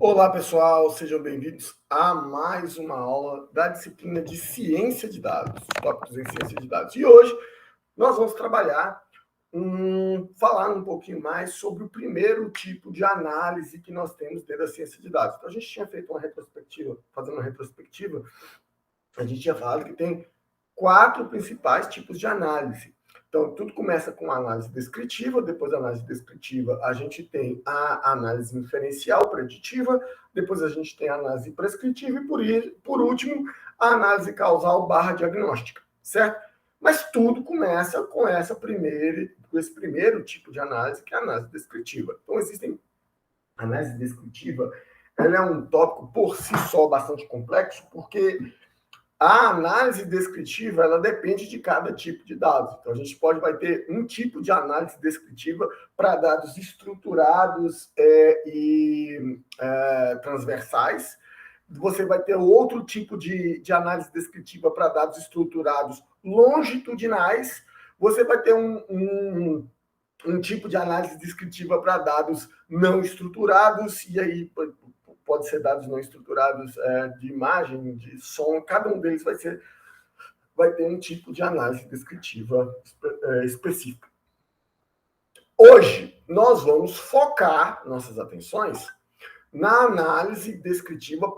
Olá, pessoal, sejam bem-vindos a mais uma aula da disciplina de Ciência de Dados, tópicos em Ciência de Dados. E hoje nós vamos falar um pouquinho mais sobre o primeiro tipo de análise que nós temos dentro da ciência de dados. Então, a gente tinha feito uma retrospectiva, fazendo uma retrospectiva, a gente tinha falado que tem 4 principais tipos de análise. Então, tudo começa com a análise descritiva, depois da análise descritiva a gente tem a análise inferencial preditiva, depois a gente tem a análise prescritiva e, por último, a análise causal / diagnóstica, certo? Mas tudo começa com esse primeiro tipo de análise, que é a análise descritiva. Então, a análise descritiva, ela é um tópico por si só bastante complexo, porque a análise descritiva, ela depende de cada tipo de dados. Então, a gente vai ter um tipo de análise descritiva para dados estruturados e transversais. Você vai ter outro tipo de análise descritiva para dados estruturados longitudinais. Você vai ter um tipo de análise descritiva para dados não estruturados, e aí pode ser dados não estruturados de imagem, de som, cada um deles vai ter um tipo de análise descritiva específica. Hoje, nós vamos focar nossas atenções na análise descritiva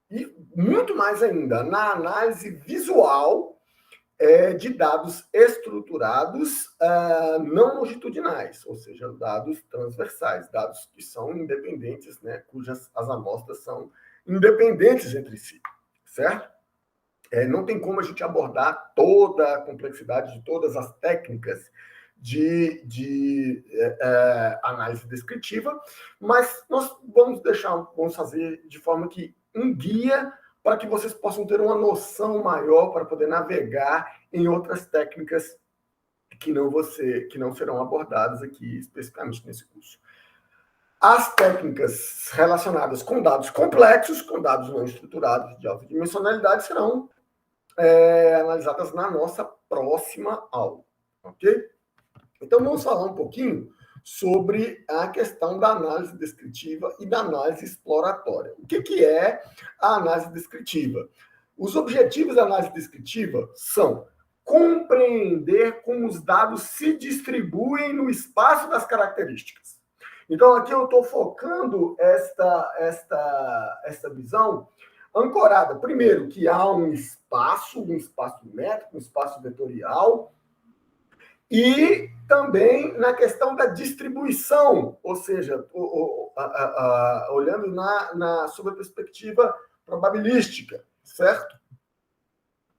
e, muito mais ainda, na análise visual de dados estruturados não longitudinais, ou seja, dados transversais, dados que são independentes, né, cujas as amostras são independentes entre si, certo? Não tem como a gente abordar toda a complexidade de todas as técnicas de análise descritiva, mas nós vamos fazer de forma que um guia para que vocês possam ter uma noção maior para poder navegar em outras técnicas que não serão abordadas aqui especificamente nesse curso. As técnicas relacionadas com dados complexos, com dados não estruturados de alta dimensionalidade, serão analisadas na nossa próxima aula, ok? Então, vamos falar um pouquinho sobre a questão da análise descritiva e da análise exploratória. O que é a análise descritiva? Os objetivos da análise descritiva são compreender como os dados se distribuem no espaço das características. Então, aqui eu estou focando esta visão ancorada, primeiro, que há um espaço métrico, um espaço vetorial, e também na questão da distribuição, ou seja, olhando sob a perspectiva probabilística, certo?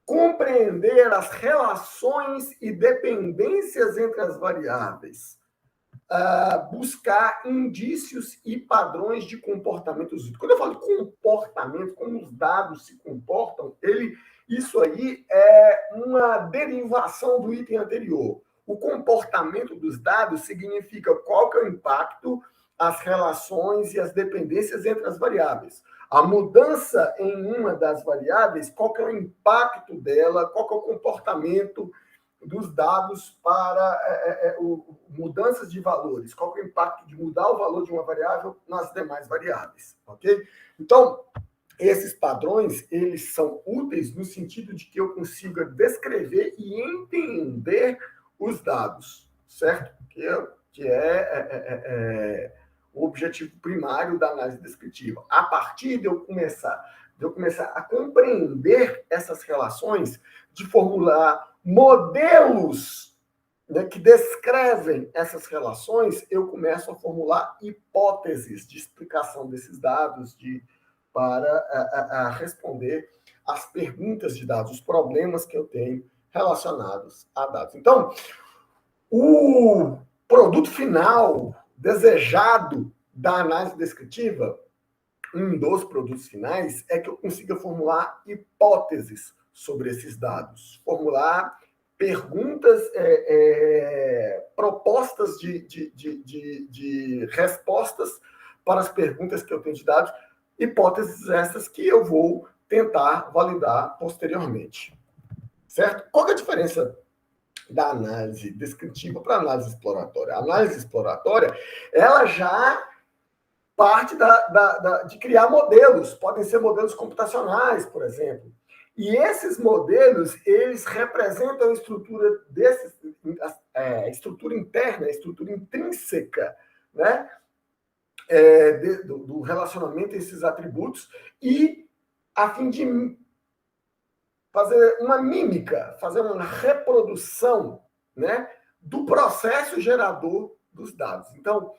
Compreender as relações e dependências entre as variáveis, buscar indícios e padrões de comportamentos. Quando eu falo de comportamento, como os dados se comportam, isso aí é uma derivação do item anterior. O comportamento dos dados significa qual que é o impacto, as relações e as dependências entre as variáveis. A mudança em uma das variáveis, qual que é o impacto dela, qual que é o comportamento dos dados para mudanças de valores, qual que é o impacto de mudar o valor de uma variável nas demais variáveis, ok? Então, esses padrões, eles são úteis no sentido de que eu consiga descrever e entender os dados, certo? Que é o objetivo primário da análise descritiva. A partir de eu começar a compreender essas relações, de formular modelos, né, que descrevem essas relações, eu começo a formular hipóteses de explicação desses dados para responder às perguntas de dados, os problemas que eu tenho relacionados a dados. Então, o produto final desejado da análise descritiva, um dos produtos finais, é que eu consiga formular hipóteses sobre esses dados, formular perguntas, propostas de respostas para as perguntas que eu tenho de dados, hipóteses essas que eu vou tentar validar posteriormente. Certo? Qual é a diferença da análise descritiva para a análise exploratória? A análise exploratória, ela já parte de criar modelos. Podem ser modelos computacionais, por exemplo. E esses modelos, eles representam a estrutura estrutura interna, a estrutura intrínseca, né? Do relacionamento a esses atributos, e a fim de fazer uma mímica, fazer uma reprodução, né, do processo gerador dos dados. Então,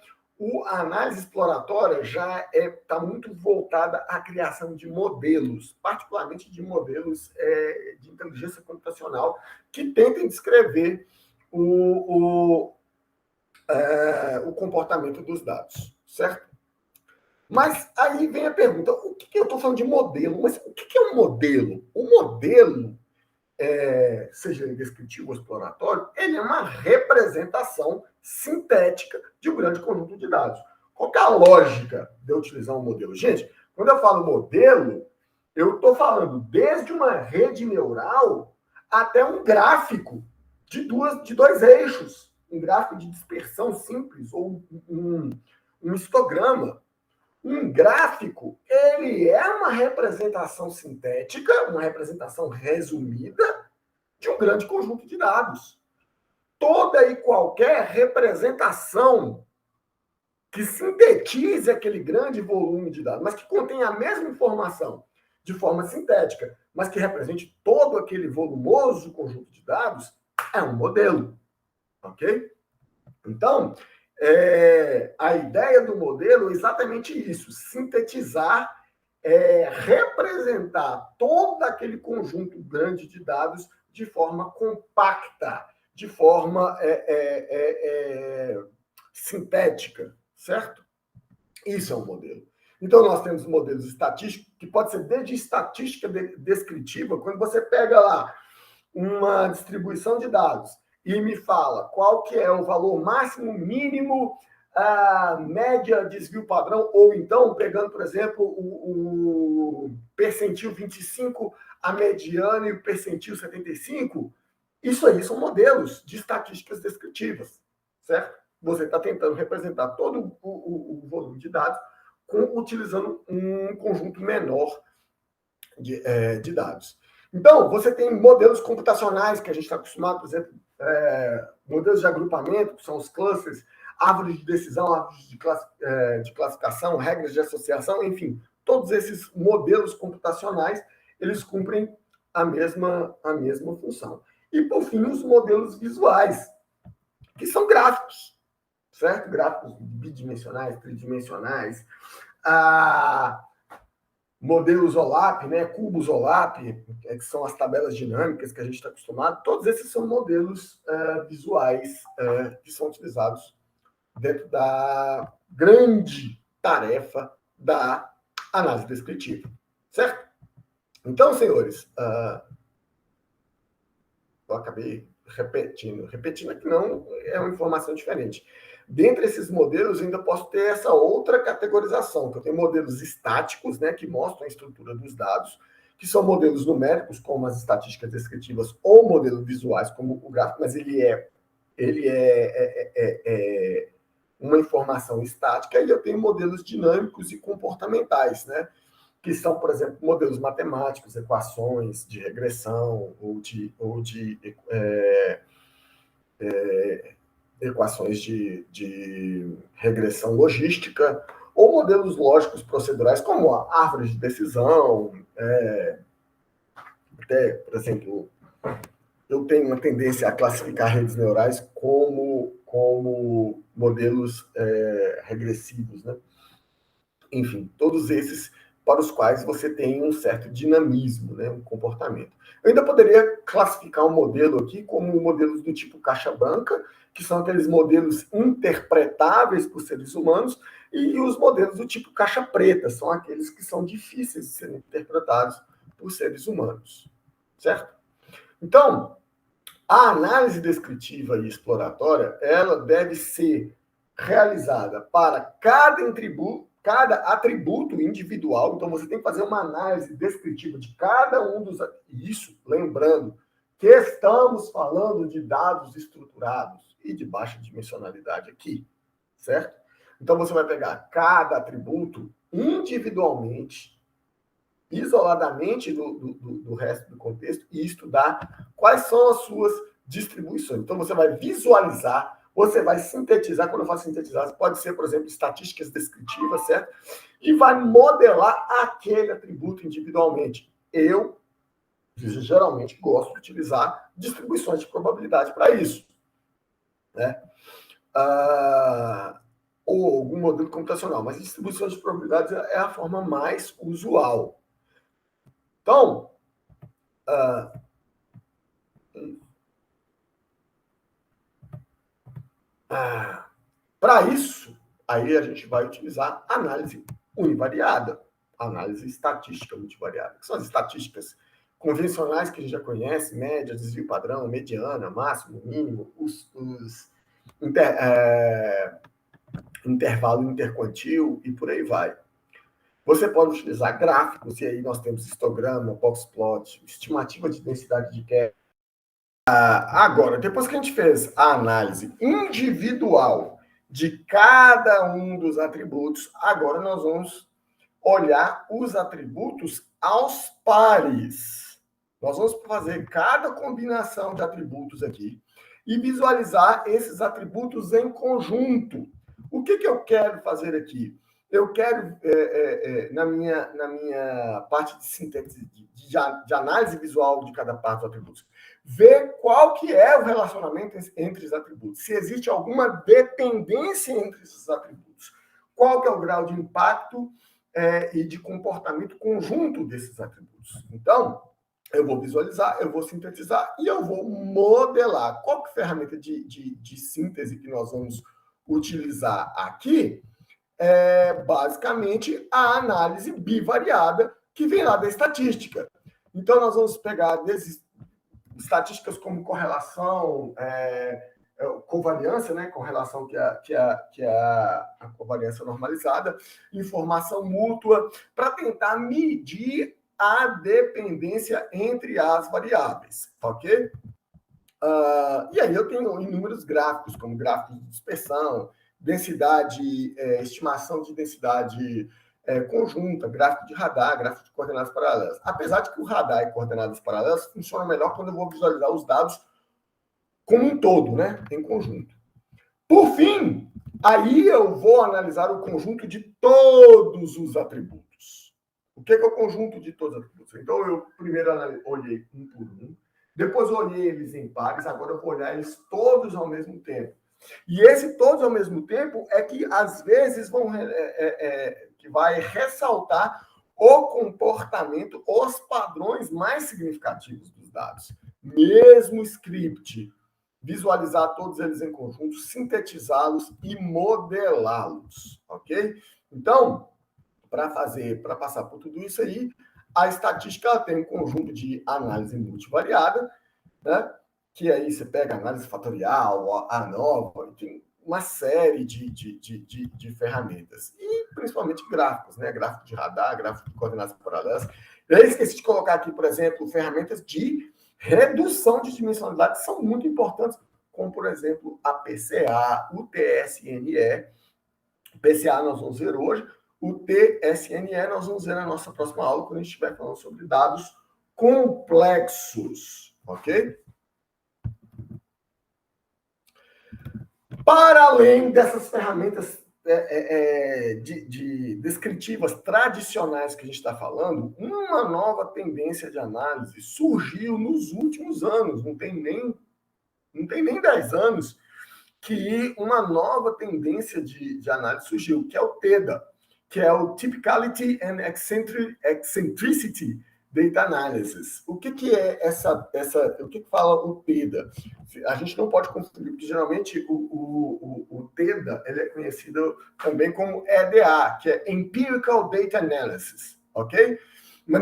a análise exploratória já está muito voltada à criação de modelos, particularmente de modelos de inteligência computacional, que tentem descrever o comportamento dos dados, certo? Mas aí vem a pergunta, o que eu estou falando de modelo? Mas o que é um modelo? O modelo, seja ele descritivo ou exploratório, ele é uma representação sintética de um grande conjunto de dados. Qual que é a lógica de eu utilizar um modelo? Gente, quando eu falo modelo, eu estou falando desde uma rede neural até um gráfico de dois eixos, um gráfico de dispersão simples ou um histograma. Um gráfico, ele é uma representação sintética, uma representação resumida de um grande conjunto de dados. Toda e qualquer representação que sintetize aquele grande volume de dados, mas que contém a mesma informação de forma sintética, mas que represente todo aquele volumoso conjunto de dados, é um modelo. Ok? Então, a ideia do modelo é exatamente isso: sintetizar, representar todo aquele conjunto grande de dados de forma compacta, de forma sintética, certo? Isso é um modelo. Então, nós temos modelos estatísticos, que pode ser desde estatística descritiva, quando você pega lá uma distribuição de dados e me fala qual que é o valor máximo, mínimo, a média, desvio padrão, ou então, pegando, por exemplo, o percentil 25, a mediana e o percentil 75, isso aí são modelos de estatísticas descritivas, certo? Você está tentando representar todo o volume de dados utilizando um conjunto menor de dados. Então, você tem modelos computacionais que a gente está acostumado, por exemplo, modelos de agrupamento, que são os clusters, árvores de decisão, árvores de classificação, regras de associação, enfim, todos esses modelos computacionais, eles cumprem a mesma função. E, por fim, os modelos visuais, que são gráficos, certo? Gráficos bidimensionais, tridimensionais, modelos OLAP, né, cubos OLAP, que são as tabelas dinâmicas que a gente está acostumado, todos esses são modelos visuais que são utilizados dentro da grande tarefa da análise descritiva, certo? Então, senhores, eu acabei repetindo que não é uma informação diferente. Dentre esses modelos, ainda posso ter essa outra categorização, que eu tenho modelos estáticos, né, que mostram a estrutura dos dados, que são modelos numéricos, como as estatísticas descritivas, ou modelos visuais, como o gráfico, mas ele é uma informação estática, e eu tenho modelos dinâmicos e comportamentais, né, que são, por exemplo, modelos matemáticos, equações de regressão, ou de equações de regressão logística, ou modelos lógicos procedurais, como a árvore de decisão. Até, por exemplo, eu tenho uma tendência a classificar redes neurais como modelos regressivos, né? Enfim, todos esses para os quais você tem um certo dinamismo, né, um comportamento. Eu ainda poderia classificar um modelo aqui como modelos do tipo caixa branca, que são aqueles modelos interpretáveis por seres humanos, e os modelos do tipo caixa preta, são aqueles que são difíceis de serem interpretados por seres humanos, certo? Então, a análise descritiva e exploratória, ela deve ser realizada para cada atributo individual. Então, você tem que fazer uma análise descritiva de cada um dos... Isso, lembrando que estamos falando de dados estruturados e de baixa dimensionalidade aqui, certo? Então, você vai pegar cada atributo individualmente, isoladamente do resto do contexto, e estudar quais são as suas distribuições. Então, você vai visualizar, você vai sintetizar. Quando eu falo sintetizar, pode ser, por exemplo, estatísticas descritivas, certo? E vai modelar aquele atributo individualmente. Eu geralmente gosto de utilizar distribuições de probabilidade para isso, né? Ou algum modelo computacional, mas distribuições de probabilidades é a forma mais usual. Então, para isso, aí a gente vai utilizar análise univariada, análise estatística multivariada, que são as estatísticas convencionais que a gente já conhece: média, desvio padrão, mediana, máximo, mínimo, intervalo interquantil e por aí vai. Você pode utilizar gráficos, e aí nós temos histograma, boxplot, estimativa de densidade de queda. Agora, depois que a gente fez a análise individual de cada um dos atributos, agora nós vamos olhar os atributos aos pares. Nós vamos fazer cada combinação de atributos aqui e visualizar esses atributos em conjunto. O que eu quero fazer aqui? Eu quero, na minha parte de síntese, de análise visual de cada parte dos atributos, ver qual que é o relacionamento entre os atributos, se existe alguma dependência entre esses atributos, qual que é o grau de impacto e de comportamento conjunto desses atributos. Então, eu vou visualizar, eu vou sintetizar e eu vou modelar. Qual que é a ferramenta de síntese que nós vamos utilizar aqui? Basicamente, a análise bivariada que vem lá da estatística. Então, nós vamos pegar estatísticas como correlação, covariância, né? Correlação que é a covariância normalizada, informação mútua, para tentar medir a dependência entre as variáveis, ok? E aí eu tenho inúmeros gráficos, como gráficos de dispersão, densidade, estimação de densidade conjunta, gráfico de radar, gráfico de coordenadas paralelas. Apesar de que o radar e coordenadas paralelas funcionam melhor quando eu vou visualizar os dados como um todo, né? Em conjunto. Por fim, aí eu vou analisar o conjunto de todos os atributos. O que é o conjunto de todos os atributos? Então, eu primeiro olhei um por um, depois eu olhei eles em pares, agora eu vou olhar eles todos ao mesmo tempo. E esse todos ao mesmo tempo é que, às vezes, que vai ressaltar o comportamento, os padrões mais significativos dos dados. Mesmo script, visualizar todos eles em conjunto, sintetizá-los e modelá-los, ok? Então, para passar por tudo isso aí, a estatística tem um conjunto de análise multivariada, né? Que aí você pega análise fatorial, a ANOVA, tem uma série de ferramentas. E principalmente gráficos, né? Gráfico de radar, gráfico de coordenadas paralelas. Eu esqueci de colocar aqui, por exemplo, ferramentas de redução de dimensionalidade são muito importantes, como, por exemplo, a PCA, o TSNE. O PCA nós vamos ver hoje, o TSNE nós vamos ver na nossa próxima aula, quando a gente estiver falando sobre dados complexos, ok? Para além dessas ferramentas descritivas tradicionais que a gente está falando, uma nova tendência de análise surgiu nos últimos anos, não tem nem 10 anos, que uma nova tendência de análise surgiu, que é o TEDA, que é o Typicality and Eccentricity Data Analysis. O que é o que fala o TEDA? A gente não pode confundir, porque geralmente o TEDA ele é conhecido também como EDA, que é Empirical Data Analysis, ok? Mas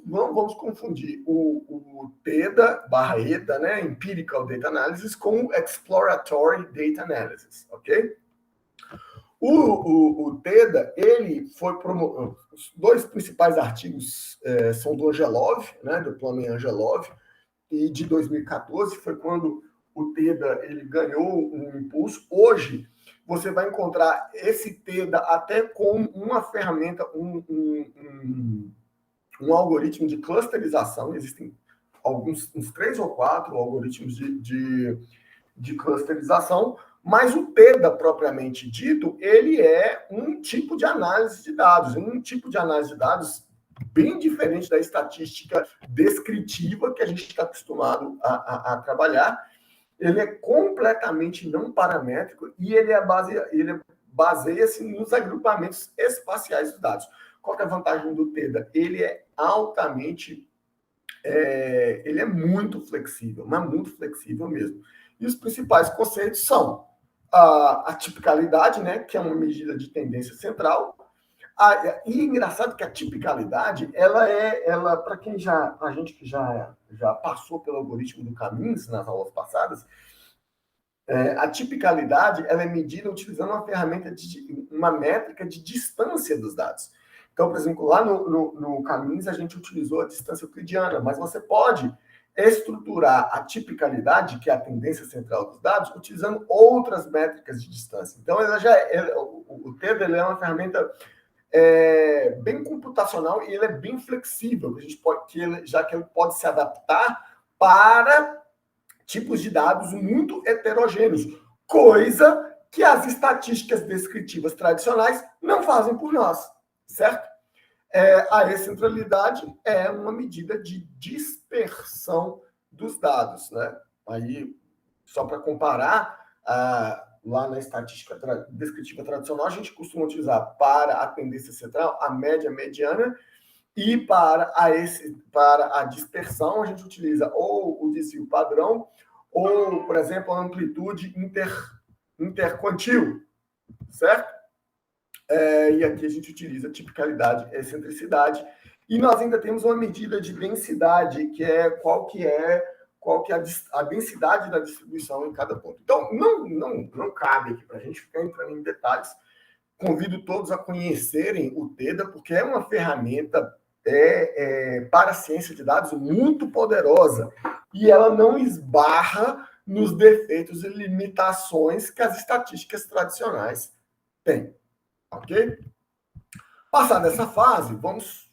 não vamos confundir o TEDA/EDA, né, Empirical Data Analysis, com o Exploratory Data Analysis, ok? O TEDA, ele foi promovido. Os dois principais artigos são do Angelov, né, do Plummer Angelov, e de 2014 foi quando o TEDA ele ganhou um impulso. Hoje, você vai encontrar esse TEDA até com uma ferramenta, um algoritmo de clusterização. Existem uns 3 ou 4 algoritmos de clusterização, mas o TEDA, propriamente dito, ele é um tipo de análise de dados, bem diferente da estatística descritiva que a gente está acostumado a trabalhar. Ele é completamente não paramétrico e ele baseia-se nos agrupamentos espaciais dos dados. Qual que é a vantagem do TEDA? Ele é altamente... ele é muito flexível, mas muito flexível mesmo. E os principais conceitos são a tipicalidade, né, que é uma medida de tendência central. E é engraçado que a tipicalidade, ela para a gente que já passou pelo algoritmo do Caminhos nas aulas passadas, a tipicalidade ela é medida utilizando uma ferramenta uma métrica de distância dos dados. Então, por exemplo, lá no Caminhos a gente utilizou a distância euclidiana, mas você pode estruturar a tipicalidade, que é a tendência central dos dados, utilizando outras métricas de distância. Então, o TEDA ele é uma ferramenta bem computacional e ele é bem flexível, já que ele pode se adaptar para tipos de dados muito heterogêneos, coisa que as estatísticas descritivas tradicionais não fazem por nós, certo? A excentralidade é uma medida de dispersão dos dados, né? Aí, só para comparar, lá na estatística descritiva tradicional, a gente costuma utilizar para a tendência central a média mediana, e para a dispersão a gente utiliza ou o desvio padrão, ou, por exemplo, a amplitude interquantil, certo? E aqui a gente utiliza tipicalidade e excentricidade. E nós ainda temos uma medida de densidade, que é qual que é a densidade da distribuição em cada ponto. Então, não cabe aqui para a gente ficar entrando em detalhes. Convido todos a conhecerem o TEDA, porque é uma ferramenta para a ciência de dados muito poderosa. E ela não esbarra nos defeitos e limitações que as estatísticas tradicionais têm. Ok? Passada essa fase, vamos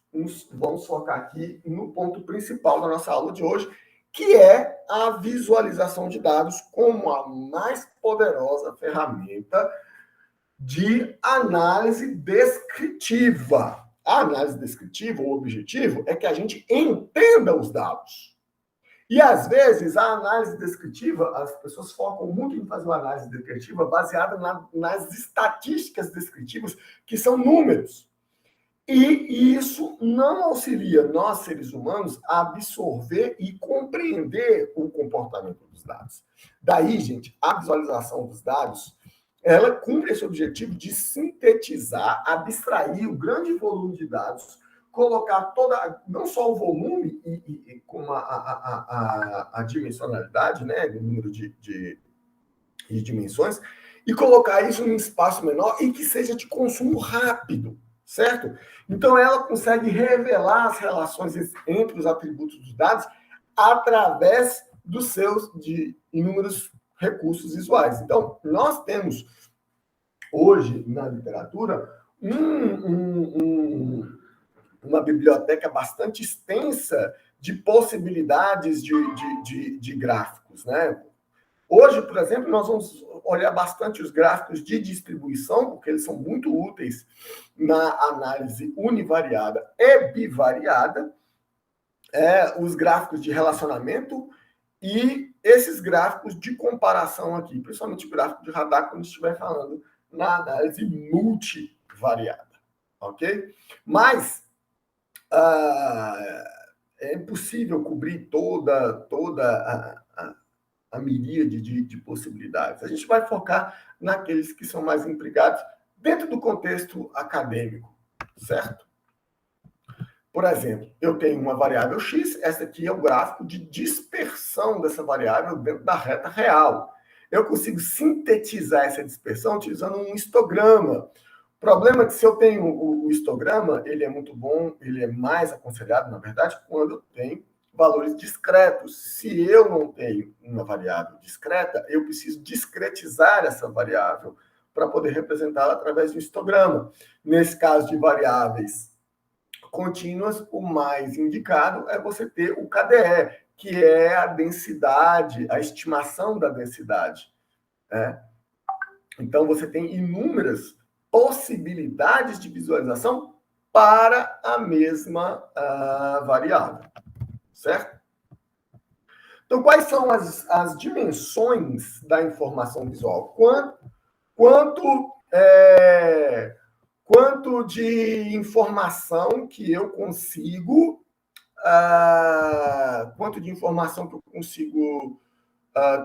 focar aqui no ponto principal da nossa aula de hoje, que é a visualização de dados como a mais poderosa ferramenta de análise descritiva. A análise descritiva, o objetivo é que a gente entenda os dados. E, às vezes, a análise descritiva, as pessoas focam muito em fazer uma análise descritiva baseada nas estatísticas descritivas, que são números. E isso não auxilia nós, seres humanos, a absorver e compreender o comportamento dos dados. Daí, gente, a visualização dos dados, ela cumpre esse objetivo de sintetizar, abstrair o grande volume de dados, colocar não só o volume como a dimensionalidade, né, o número de dimensões, e colocar isso em um espaço menor e que seja de consumo rápido, certo? Então, ela consegue revelar as relações entre os atributos dos dados através dos seus inúmeros recursos visuais. Então, nós temos hoje na literatura uma biblioteca bastante extensa de possibilidades de gráficos, né? Hoje, por exemplo, nós vamos olhar bastante os gráficos de distribuição, porque eles são muito úteis na análise univariada e bivariada, os gráficos de relacionamento e esses gráficos de comparação aqui, principalmente o gráfico de radar, quando estiver falando na análise multivariada, ok? Mas é impossível cobrir toda a miríade de possibilidades. A gente vai focar naqueles que são mais empregados dentro do contexto acadêmico, certo? Por exemplo, eu tenho uma variável x, essa aqui é o gráfico de dispersão dessa variável dentro da reta real. Eu consigo sintetizar essa dispersão utilizando um histograma. O problema é que se eu tenho o histograma, ele é muito bom, ele é mais aconselhado, na verdade, quando eu tenho valores discretos. Se eu não tenho uma variável discreta, eu preciso discretizar essa variável para poder representá-la através de um histograma. Nesse caso de variáveis contínuas, o mais indicado é você ter o KDE, que é a densidade, a estimação da densidade. Né? Então, você tem inúmeras possibilidades de visualização para a mesma variável, certo? Então, quais são as dimensões da informação visual? Quanto de informação que eu consigo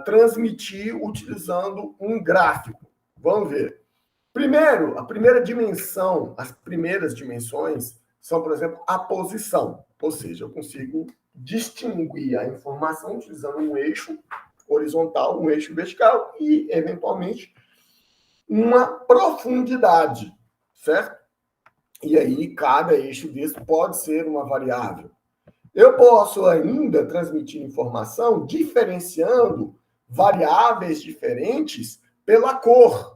transmitir utilizando um gráfico. Vamos ver. Primeiro, a primeira dimensão, as primeiras dimensões são, por exemplo, a posição. Ou seja, eu consigo distinguir a informação utilizando um eixo horizontal, um eixo vertical e, eventualmente, uma profundidade, certo? E aí, cada eixo desse pode ser uma variável. Eu posso ainda transmitir informação diferenciando variáveis diferentes pela cor.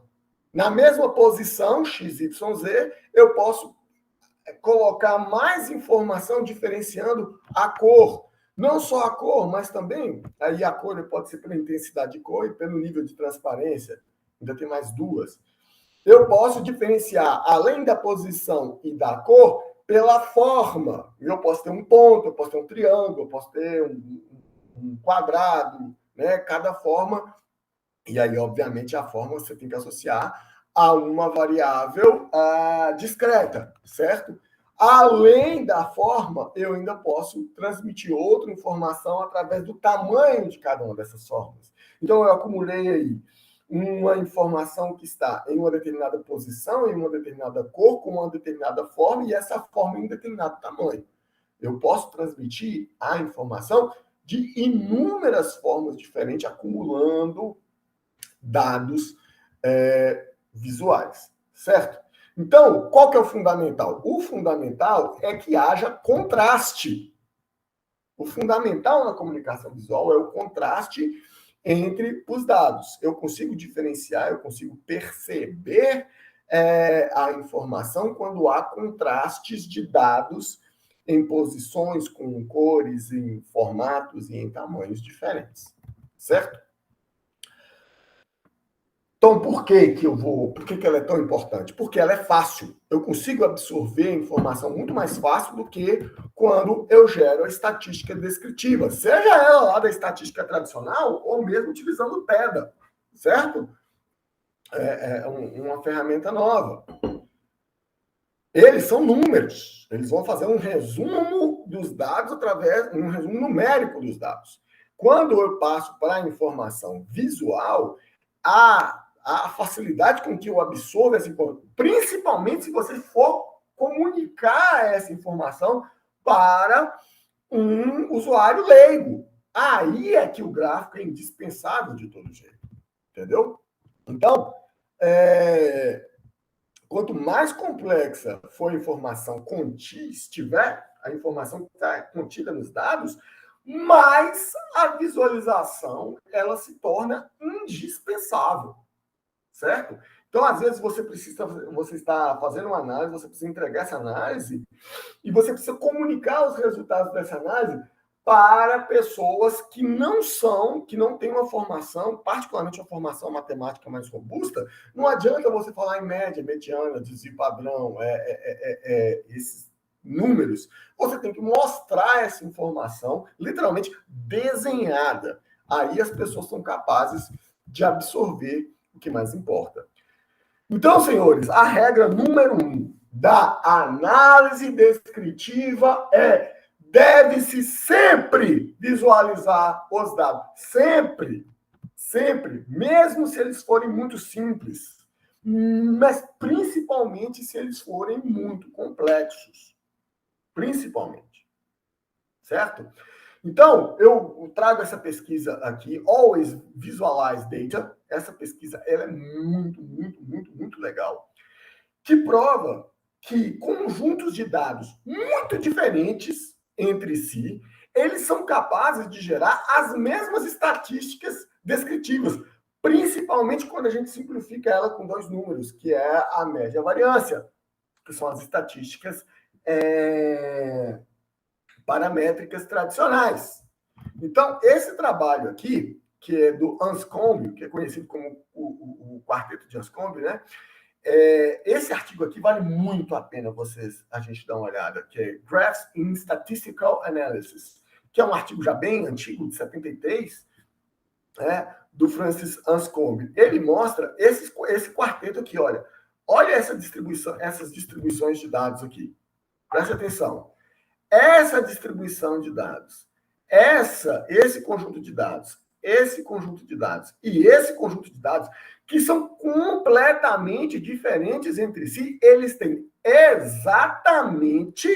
Na mesma posição, x, y, z, eu posso colocar mais informação diferenciando a cor. Não só a cor, mas também, aí a cor pode ser pela intensidade de cor e pelo nível de transparência. Ainda tem mais duas. Eu posso diferenciar, além da posição e da cor, pela forma. Eu posso ter um ponto, eu posso ter um triângulo, eu posso ter um quadrado, né? Cada forma. E aí, obviamente, a forma você tem que associar a uma variável discreta, certo? Além da forma, eu ainda posso transmitir outra informação através do tamanho de cada uma dessas formas. Então, eu acumulei aí uma informação que está em uma determinada posição, em uma determinada cor, com uma determinada forma, e essa forma em um determinado tamanho. Eu posso transmitir a informação de inúmeras formas diferentes, acumulando dados visuais, certo? Então, qual que é o fundamental? O fundamental é que haja contraste. O fundamental na comunicação visual é o contraste entre os dados. Eu consigo diferenciar, eu consigo perceber a informação quando há contrastes de dados em posições, com cores, em formatos e em tamanhos diferentes, certo? Então, por que ela é tão importante? Porque ela é fácil. Eu consigo absorver informação muito mais fácil do que quando eu gero a estatística descritiva, seja ela lá da estatística tradicional ou mesmo utilizando o TEDA, certo? É uma ferramenta nova. Eles são números. Eles vão fazer um resumo dos dados um resumo numérico dos dados. Quando eu passo para a informação visual, a facilidade com que eu absorvo essa informação, principalmente se você for comunicar essa informação para um usuário leigo. Aí é que o gráfico é indispensável de todo jeito. Entendeu? Então, quanto mais complexa for a informação estiver, a informação que está contida nos dados, mais a visualização ela se torna indispensável. Certo? Então, às vezes, você está fazendo uma análise, você precisa entregar essa análise e você precisa comunicar os resultados dessa análise para pessoas que não têm uma formação, particularmente uma formação matemática mais robusta. Não adianta você falar em média, mediana, desvio padrão, esses números. Você tem que mostrar essa informação, literalmente desenhada. Aí as pessoas são capazes de absorver o que mais importa. Então, senhores, a regra número 1 da análise descritiva deve-se sempre visualizar os dados. Sempre. Sempre. Mesmo se eles forem muito simples. Mas principalmente se eles forem muito complexos. Principalmente. Certo? Então, eu trago essa pesquisa aqui, Always Visualize Data. Essa pesquisa ela é muito, muito, muito, muito legal. Que prova que conjuntos de dados muito diferentes entre si, eles são capazes de gerar as mesmas estatísticas descritivas. principalmente quando a gente simplifica ela com dois números, que é a média e a variância, que são as estatísticas paramétricas tradicionais. Então, esse trabalho aqui, que é do Anscombe, que é conhecido como o quarteto de Anscombe, né? Esse artigo aqui vale muito a pena a gente dar uma olhada, que é Graphs in Statistical Analysis, que é um artigo já bem antigo, de 73, né, do Francis Anscombe. Ele mostra esse quarteto aqui, olha essas distribuições de dados aqui. Preste atenção. Essa distribuição de dados, esse conjunto de dados, esse conjunto de dados e esse conjunto de dados, que são completamente diferentes entre si, eles têm exatamente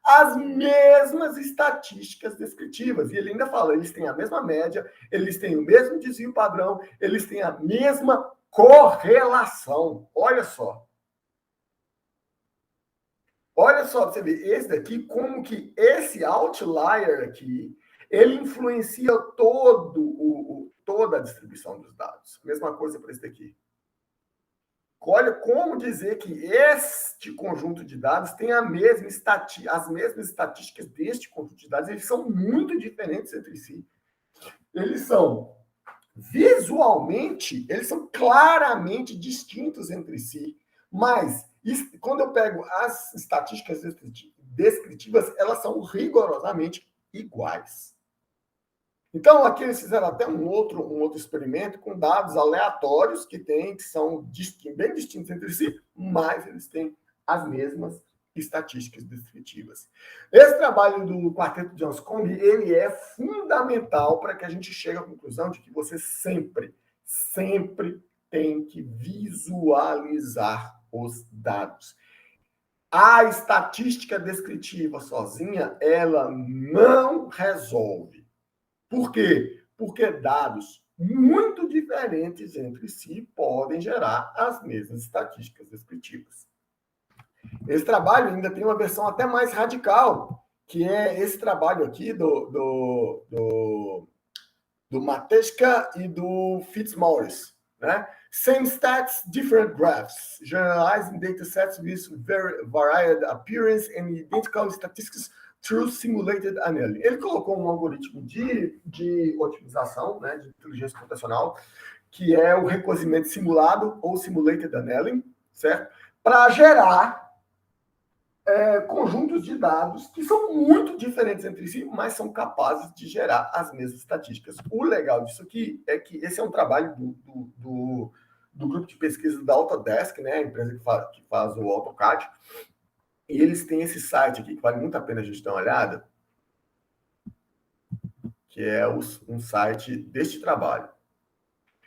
as mesmas estatísticas descritivas. E ele ainda fala, eles têm a mesma média, eles têm o mesmo desvio padrão, eles têm a mesma correlação. Olha só. Olha só, você vê, esse daqui, como que esse outlier aqui, ele influencia toda a distribuição dos dados. Mesma coisa para esse daqui. Olha como dizer que este conjunto de dados tem as mesmas estatísticas deste conjunto de dados. Eles são muito diferentes entre si. Eles são visualmente, eles são claramente distintos entre si, mas quando eu pego as estatísticas descritivas, elas são rigorosamente iguais. Então, aqui eles fizeram até um outro experimento com dados aleatórios que são bem distintos entre si, mas eles têm as mesmas estatísticas descritivas. Esse trabalho do quarteto de Anscombe, ele é fundamental para que a gente chegue à conclusão de que você sempre tem que visualizar os dados. A estatística descritiva sozinha, ela não resolve. Por quê? Porque dados muito diferentes entre si podem gerar as mesmas estatísticas descritivas. Esse trabalho ainda tem uma versão até mais radical, que é esse trabalho aqui do Matejka e do Fitzmaurice, né? Same stats, different graphs, generalizing datasets with varied appearance and identical statistics through simulated annealing. Ele colocou um algoritmo de otimização, né, de inteligência computacional, que é o recozimento simulado ou simulated annealing, certo? Para gerar conjuntos de dados que são muito diferentes entre si, mas são capazes de gerar as mesmas estatísticas. O legal disso aqui é que esse é um trabalho do grupo de pesquisa da Autodesk, né, a empresa que faz o AutoCAD, e eles têm esse site aqui, que vale muito a pena a gente dar uma olhada, que é um site deste trabalho.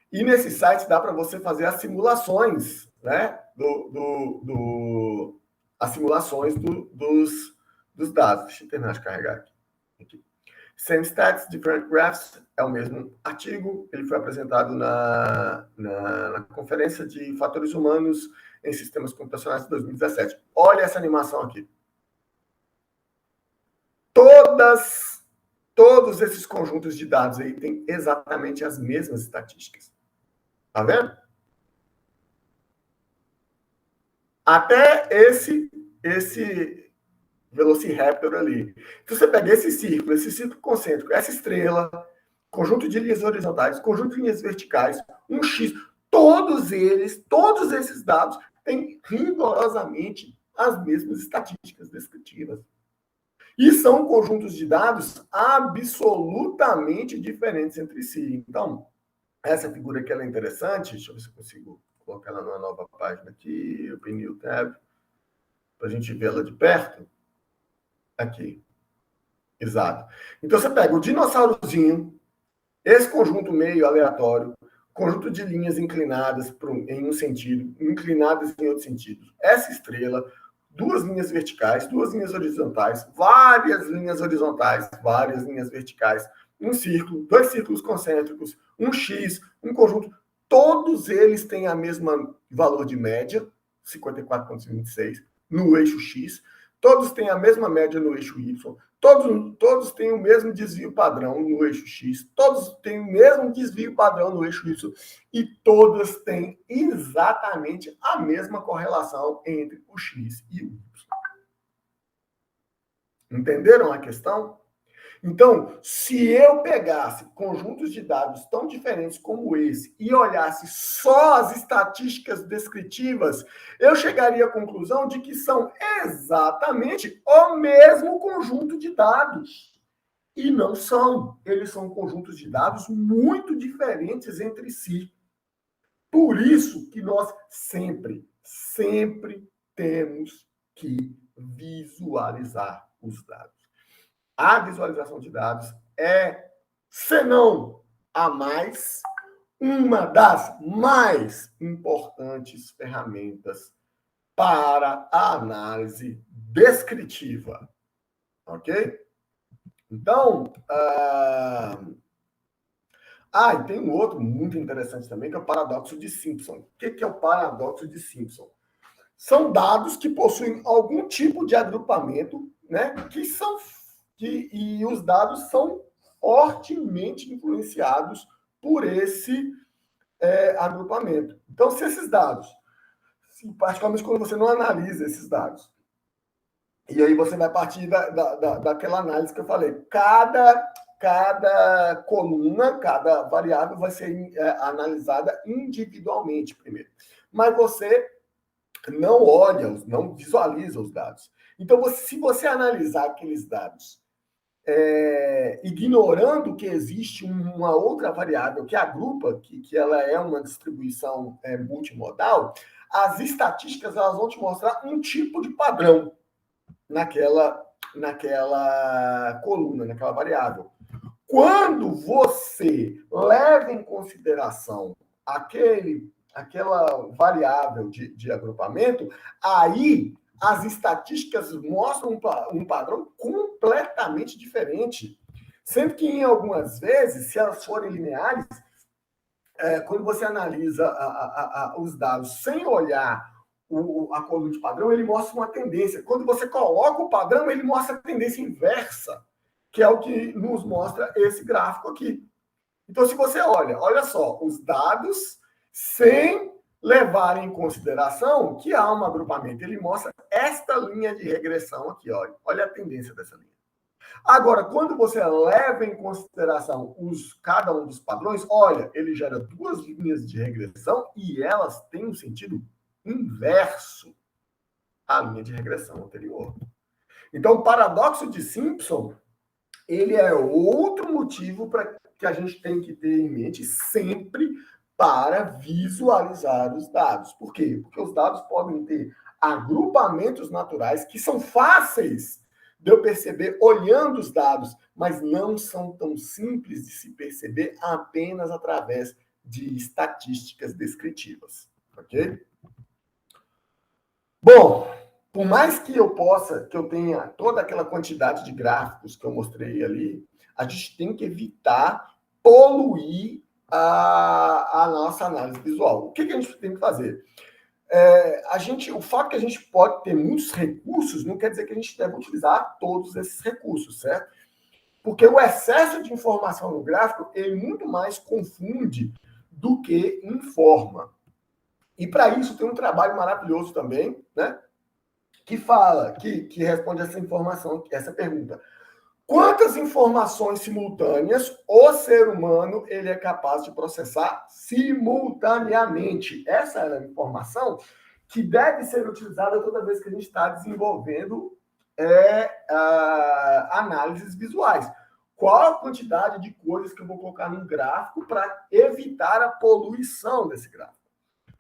E nesse site dá para você fazer as simulações, né, as simulações dos dados. Deixa eu terminar de carregar aqui. Same Stats, Different Graphs é o mesmo artigo. Ele foi apresentado na Conferência de Fatores Humanos em Sistemas Computacionais de 2017. Olha essa animação aqui. Todos esses conjuntos de dados aí têm exatamente as mesmas estatísticas. Tá vendo? Até esse Velociraptor ali. Se você pega esse círculo concêntrico, essa estrela, conjunto de linhas horizontais, conjunto de linhas verticais, um X, todos esses dados têm rigorosamente as mesmas estatísticas descritivas. E são conjuntos de dados absolutamente diferentes entre si. Então, essa figura aqui ela é interessante. Deixa eu ver se eu consigo colocar ela numa nova página aqui, Open New Tab, para a gente vê-la de perto. Aqui. Exato. Então, você pega o dinossaurozinho, esse conjunto meio aleatório, conjunto de linhas inclinadas em um sentido, inclinadas em outro sentido. Essa estrela, duas linhas verticais, duas linhas horizontais, várias linhas horizontais, várias linhas verticais, um círculo, dois círculos concêntricos, um X, um conjunto. Todos eles têm a mesma valor de média, 54,26, no eixo X. todos têm a mesma média no eixo Y, todos têm o mesmo desvio padrão no eixo X, todos têm o mesmo desvio padrão no eixo Y, e todas têm exatamente a mesma correlação entre o X e o Y. Entenderam a questão? Então, se eu pegasse conjuntos de dados tão diferentes como esse e olhasse só as estatísticas descritivas, eu chegaria à conclusão de que são exatamente o mesmo conjunto de dados. E não são. Eles são conjuntos de dados muito diferentes entre si. Por isso que nós sempre temos que visualizar os dados. A visualização de dados é, se não a mais, uma das mais importantes ferramentas para a análise descritiva. Ok? Então, e tem um outro muito interessante também, que é o paradoxo de Simpson. O que é o paradoxo de Simpson? São dados que possuem algum tipo de agrupamento, né, e os dados são fortemente influenciados por esse agrupamento. Então, se esses dados, particularmente quando você não analisa esses dados, e aí você vai partir daquela análise que eu falei, cada coluna, cada variável vai ser analisada individualmente primeiro. Mas você não olha, não visualiza os dados. Então, se você analisar aqueles dados ignorando que existe uma outra variável que agrupa, que ela é uma distribuição multimodal, as estatísticas elas vão te mostrar um tipo de padrão naquela coluna, naquela variável. Quando você leva em consideração aquela variável de agrupamento, aí as estatísticas mostram um padrão completamente diferente. Sendo que, em algumas vezes, se elas forem lineares, quando você analisa os dados sem olhar a coluna de padrão, ele mostra uma tendência. Quando você coloca o padrão, ele mostra a tendência inversa, que é o que nos mostra esse gráfico aqui. Então, se você olha só, os dados sem levar em consideração que há um agrupamento. Ele mostra esta linha de regressão aqui, olha a tendência dessa linha. Agora, quando você leva em consideração cada um dos padrões, olha, ele gera duas linhas de regressão e elas têm um sentido inverso à linha de regressão anterior. Então, o paradoxo de Simpson, ele é outro motivo para que a gente tem que ter em mente sempre para visualizar os dados. Por quê? Porque os dados podem ter agrupamentos naturais que são fáceis de eu perceber olhando os dados, mas não são tão simples de se perceber apenas através de estatísticas descritivas. Ok? Bom, por mais que eu tenha toda aquela quantidade de gráficos que eu mostrei ali, a gente tem que evitar poluir a nossa análise visual. O que a gente tem que fazer? O fato que a gente pode ter muitos recursos não quer dizer que a gente deve utilizar todos esses recursos, certo? Porque o excesso de informação no gráfico, ele muito mais confunde do que informa. E para isso tem um trabalho maravilhoso também, né? Que responde essa informação, essa pergunta. Quantas informações simultâneas o ser humano ele é capaz de processar simultaneamente? Essa é a informação que deve ser utilizada toda vez que a gente está desenvolvendo análises visuais. Qual a quantidade de cores que eu vou colocar num gráfico para evitar a poluição desse gráfico?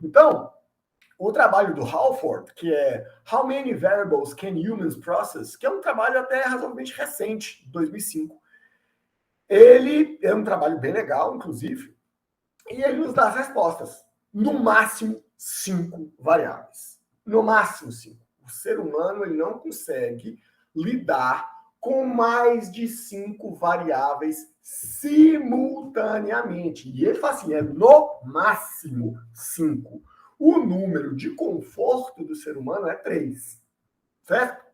Então, o trabalho do Halford, que é How Many Variables Can Humans Process, que é um trabalho até razoavelmente recente, de 2005. Ele é um trabalho bem legal, inclusive, e ele nos dá as respostas. No máximo 5 variáveis. No máximo 5. O ser humano ele não consegue lidar com mais de 5 variáveis simultaneamente. E ele fala assim, no máximo 5. O número de conforto do ser humano é 3, certo?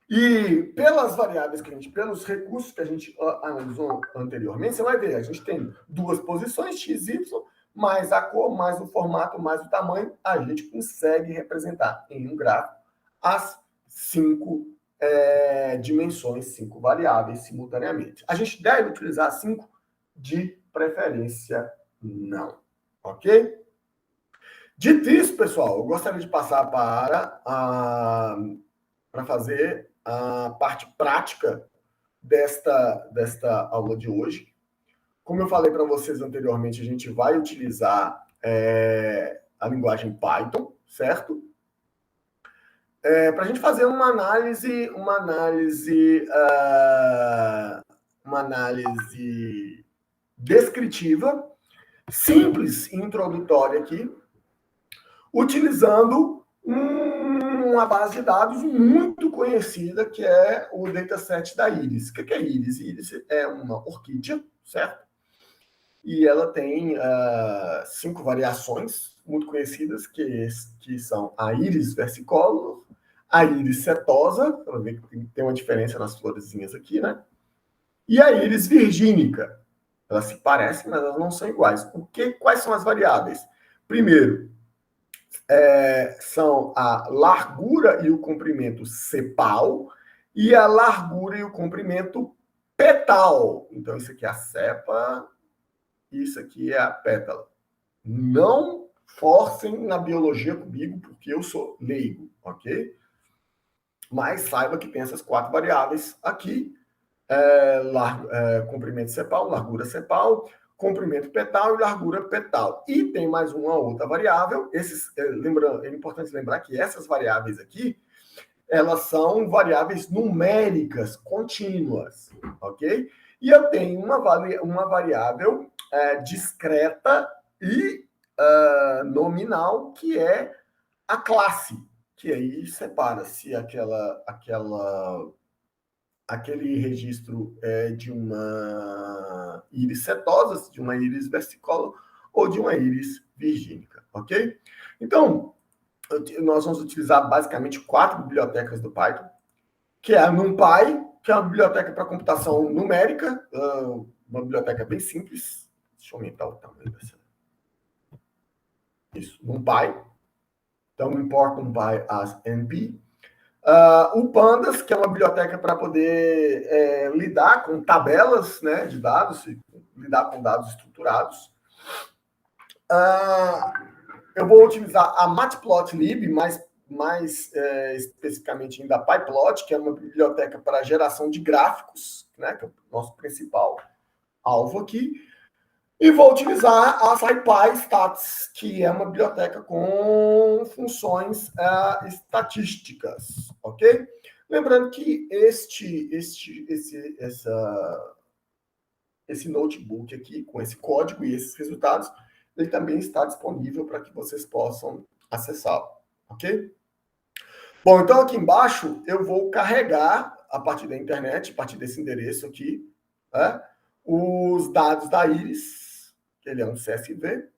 E pelas variáveis que a gente, pelos recursos que a gente analisou anteriormente, você vai ver, a gente tem duas posições, x, y, mais a cor, mais o formato, mais o tamanho, a gente consegue representar em um gráfico as 5 dimensões, 5 variáveis simultaneamente. A gente deve utilizar 5? De preferência, não. Ok? Dito isso, pessoal, eu gostaria de passar para fazer a parte prática desta aula de hoje. Como eu falei para vocês anteriormente, a gente vai utilizar a linguagem Python, certo? Para a gente fazer uma análise descritiva, simples e introdutória aqui, utilizando uma base de dados muito conhecida, que é o dataset da Iris. O que é Iris? Iris é uma orquídea, certo? E ela tem 5 variações muito conhecidas, que são a Iris versicolor, a Iris setosa, para ver que tem uma diferença nas florezinhas aqui, né? E a Iris virgínica. Elas se parecem, mas elas não são iguais. Quais são as variáveis? Primeiro, são a largura e o comprimento sepal e a largura e o comprimento petal. Então, isso aqui é a cepa, isso aqui é a pétala. Não forcem na biologia comigo, porque eu sou leigo, ok? Mas saiba que tem essas 4 variáveis aqui. Comprimento sepal, largura sepal, comprimento petal e largura petal. E tem mais uma outra variável. É importante lembrar que essas variáveis aqui, elas são variáveis numéricas contínuas, ok? E eu tenho uma variável discreta e nominal, que é a classe, que aí separa se aquele registro é de uma íris setosa, de uma íris versicolor ou de uma íris virgínica, ok? Então, nós vamos utilizar basicamente 4 bibliotecas do Python, que é a NumPy, que é uma biblioteca para computação numérica, uma biblioteca bem simples. Deixa eu aumentar o tamanho dessa. Isso, NumPy. Então, import NumPy as NP. O Pandas, que é uma biblioteca para poder lidar com tabelas, né, de dados, lidar com dados estruturados. Eu vou utilizar a Matplotlib, mais especificamente ainda a PyPlot, que é uma biblioteca para geração de gráficos, né, que é o nosso principal alvo aqui. E vou utilizar a SciPy-Stats, que é uma biblioteca com funções estatísticas, ok? Lembrando que esse notebook aqui, com esse código e esses resultados, ele também está disponível para que vocês possam acessá-lo, ok? Bom, então aqui embaixo eu vou carregar, a partir da internet, a partir desse endereço aqui, os dados da Iris, que ele é um CSV,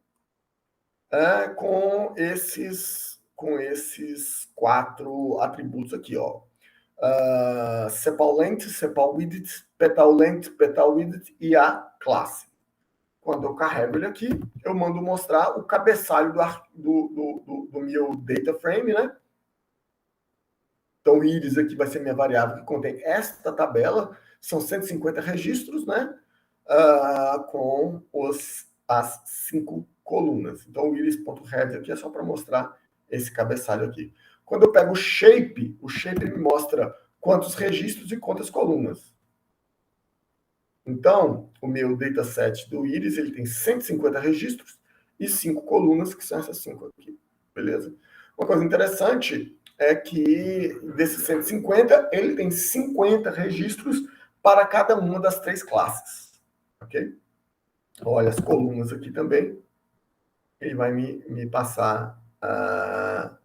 com esses 4 atributos aqui, ó. Sepal length, sepal width, petal length, petal width e a classe. Quando eu carrego ele aqui, eu mando mostrar o cabeçalho do meu data frame, né? Então, o íris aqui vai ser minha variável que contém esta tabela, são 150 registros, né? Com as 5 colunas. Então, o iris.head aqui é só para mostrar esse cabeçalho aqui. Quando eu pego o shape me mostra quantos registros e quantas colunas. Então, o meu dataset do Iris, ele tem 150 registros e 5 colunas, que são essas 5 aqui. Beleza? Uma coisa interessante é que desses 150, ele tem 50 registros para cada uma das 3 classes. Ok? Olha as colunas aqui também. Ele vai me passar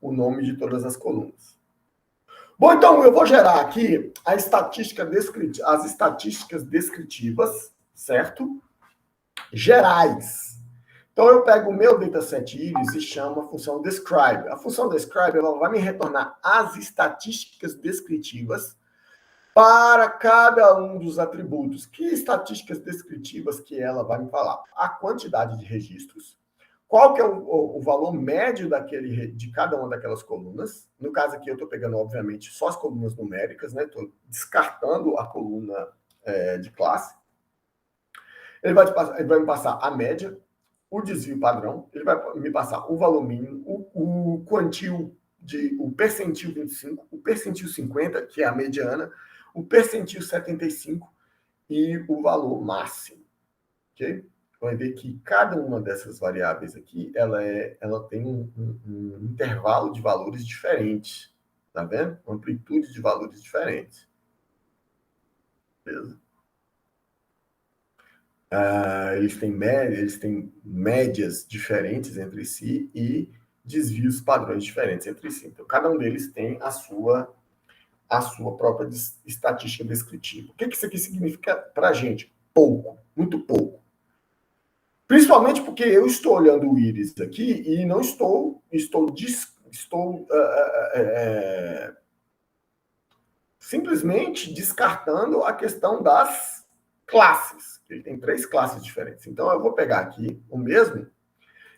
o nome de todas as colunas. Bom, então eu vou gerar aqui as estatísticas descritivas, certo? Gerais. Então eu pego o meu dataset Iris e chamo a função describe. A função describe ela vai me retornar as estatísticas descritivas para cada um dos atributos. Que estatísticas descritivas que ela vai me falar? A quantidade de registros, qual que é o valor médio de cada uma daquelas colunas. No caso aqui, eu estou pegando, obviamente, só as colunas numéricas, né? Estou descartando a coluna de classe. Ele vai me passar a média, o desvio padrão, ele vai me passar o valor mínimo, o quantil, o percentil 25, o percentil 50, que é a mediana, o percentil 75 e o valor máximo. Ok? Vai ver que cada uma dessas variáveis aqui, ela tem um intervalo de valores diferentes. Tá vendo? Amplitude de valores diferentes. Beleza? Eles têm médias diferentes entre si e desvios padrões diferentes entre si. Então, cada um deles tem a sua própria estatística descritiva. O que isso aqui significa para a gente? Pouco, muito pouco. Principalmente porque eu estou olhando o íris aqui e não estou simplesmente descartando a questão das classes. Ele tem 3 classes diferentes. Então, eu vou pegar aqui o mesmo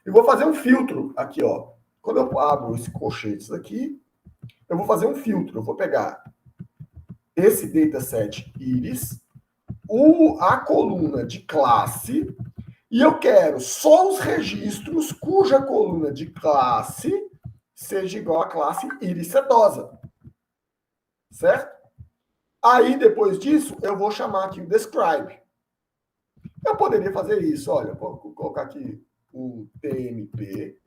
e vou fazer um filtro aqui, ó. Quando eu abro esse colchetes aqui, eu vou fazer um filtro. Eu vou pegar esse dataset íris, a coluna de classe, e eu quero só os registros cuja coluna de classe seja igual à classe íris sedosa. Certo? Aí, depois disso, eu vou chamar aqui o describe. Eu poderia fazer isso, olha, vou colocar aqui o TMP.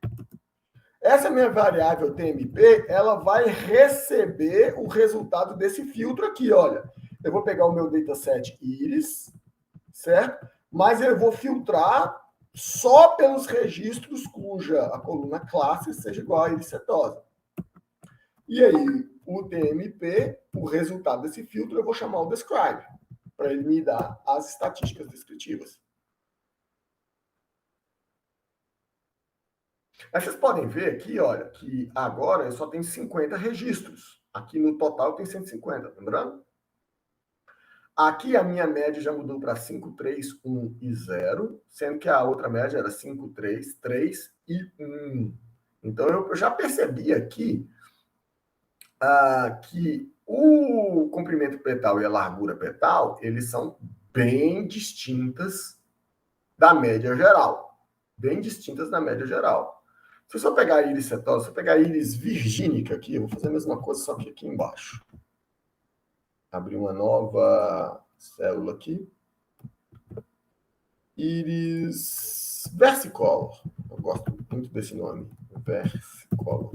Essa minha variável TMP, ela vai receber o resultado desse filtro aqui, olha. Eu vou pegar o meu dataset íris, certo? Mas eu vou filtrar só pelos registros cuja a coluna classe seja igual a íris setosa. E aí, o TMP, o resultado desse filtro, eu vou chamar o describe, para ele me dar as estatísticas descritivas. Aí vocês podem ver aqui, olha, que agora eu só tenho 50 registros. Aqui no total tem 150, lembrando? Aqui a minha média já mudou para 5, 3, 1 e 0, sendo que a outra média era 5, 3, 3 e 1. Então eu já percebi aqui que o comprimento petal e a largura petal, eles são bem distintas da média geral. Bem distintas da média geral. Se eu só pegar a íris setosa, se eu pegar a íris virgínica aqui, eu vou fazer a mesma coisa, só que aqui embaixo. Abrir uma nova célula aqui. Íris versicolor. Eu gosto muito desse nome. Versicolor.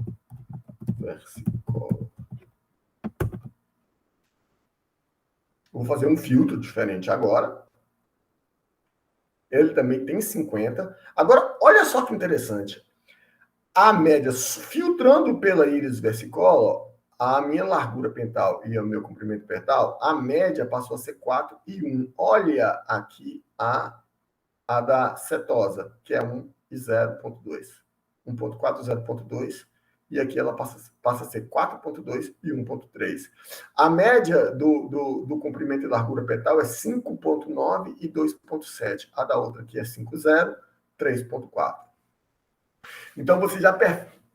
Versicolor. Vou fazer um filtro diferente agora. Ele também tem 50. Agora, olha só que interessante. A média, filtrando pela íris versicolor, a minha largura pental e o meu comprimento pental, a média passou a ser 4 e 1. Olha aqui a da setosa, que é 1 e 0,2. 1,4 e 0,2. E aqui ela passa a ser 4,2 e 1,3. A média do comprimento e largura pental é 5,9 e 2,7. A da outra aqui é 5,0, 3,4. Então, você já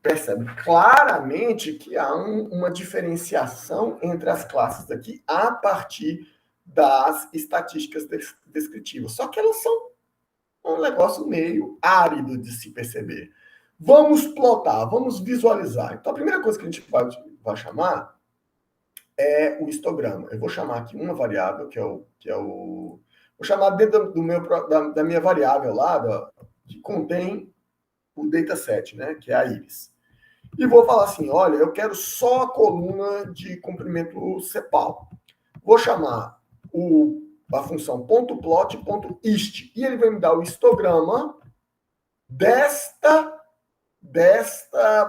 percebe claramente que há uma diferenciação entre as classes aqui a partir das estatísticas descritivas. Só que elas são um negócio meio árido de se perceber. Vamos plotar, vamos visualizar. Então, a primeira coisa que a gente vai chamar é o histograma. Eu vou chamar aqui uma variável, vou chamar dentro da minha variável lá, que contém o dataset, né, que é a íris. E vou falar assim, olha, eu quero só a coluna de comprimento cepal. Vou chamar a função .plot.hist e ele vai me dar o histograma desta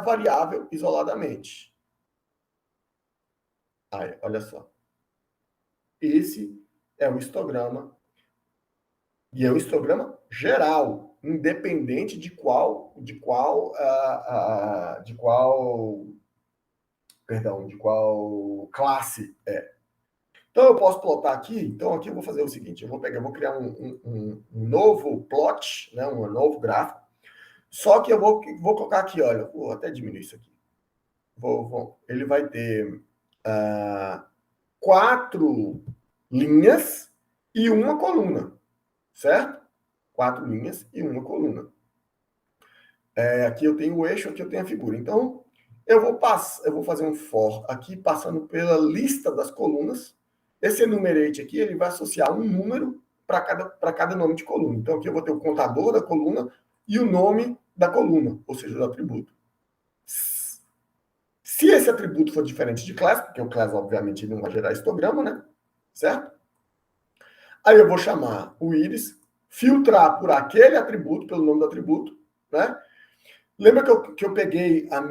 variável isoladamente. Aí, olha só. Esse é o histograma e é o histograma geral, independente de qual classe é. Então, eu posso plotar aqui. Então, aqui eu vou fazer o seguinte. Eu vou criar um novo plot, né, um novo gráfico. Só que eu vou colocar aqui, olha. Vou até diminuir isso aqui. Ele vai ter 4 linhas e uma coluna, certo? 4 linhas e uma coluna. Aqui eu tenho o eixo, aqui eu tenho a figura. Então, eu vou fazer um for aqui, passando pela lista das colunas. Esse enumerate aqui, ele vai associar um número para cada nome de coluna. Então, aqui eu vou ter o contador da coluna e o nome da coluna, ou seja, do atributo. Se esse atributo for diferente de class, porque o class, obviamente, não vai gerar histograma, né? Certo? Aí eu vou chamar o íris, filtrar por aquele atributo, pelo nome do atributo, né? Lembra que eu peguei a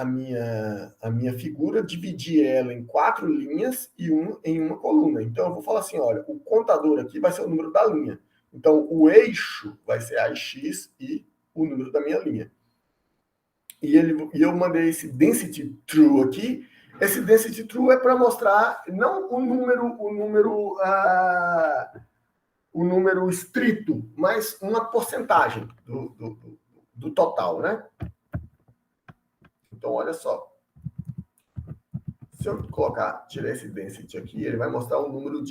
minha figura, dividi ela em 4 linhas e em uma coluna. Então, eu vou falar assim, olha, o contador aqui vai ser o número da linha. Então, o eixo vai ser AX e o número da minha linha. E eu mandei esse density true aqui. Esse density true é para mostrar não o número estrito, mas uma porcentagem do total, né? Então, olha só. Se eu tirar esse density aqui, ele vai mostrar o número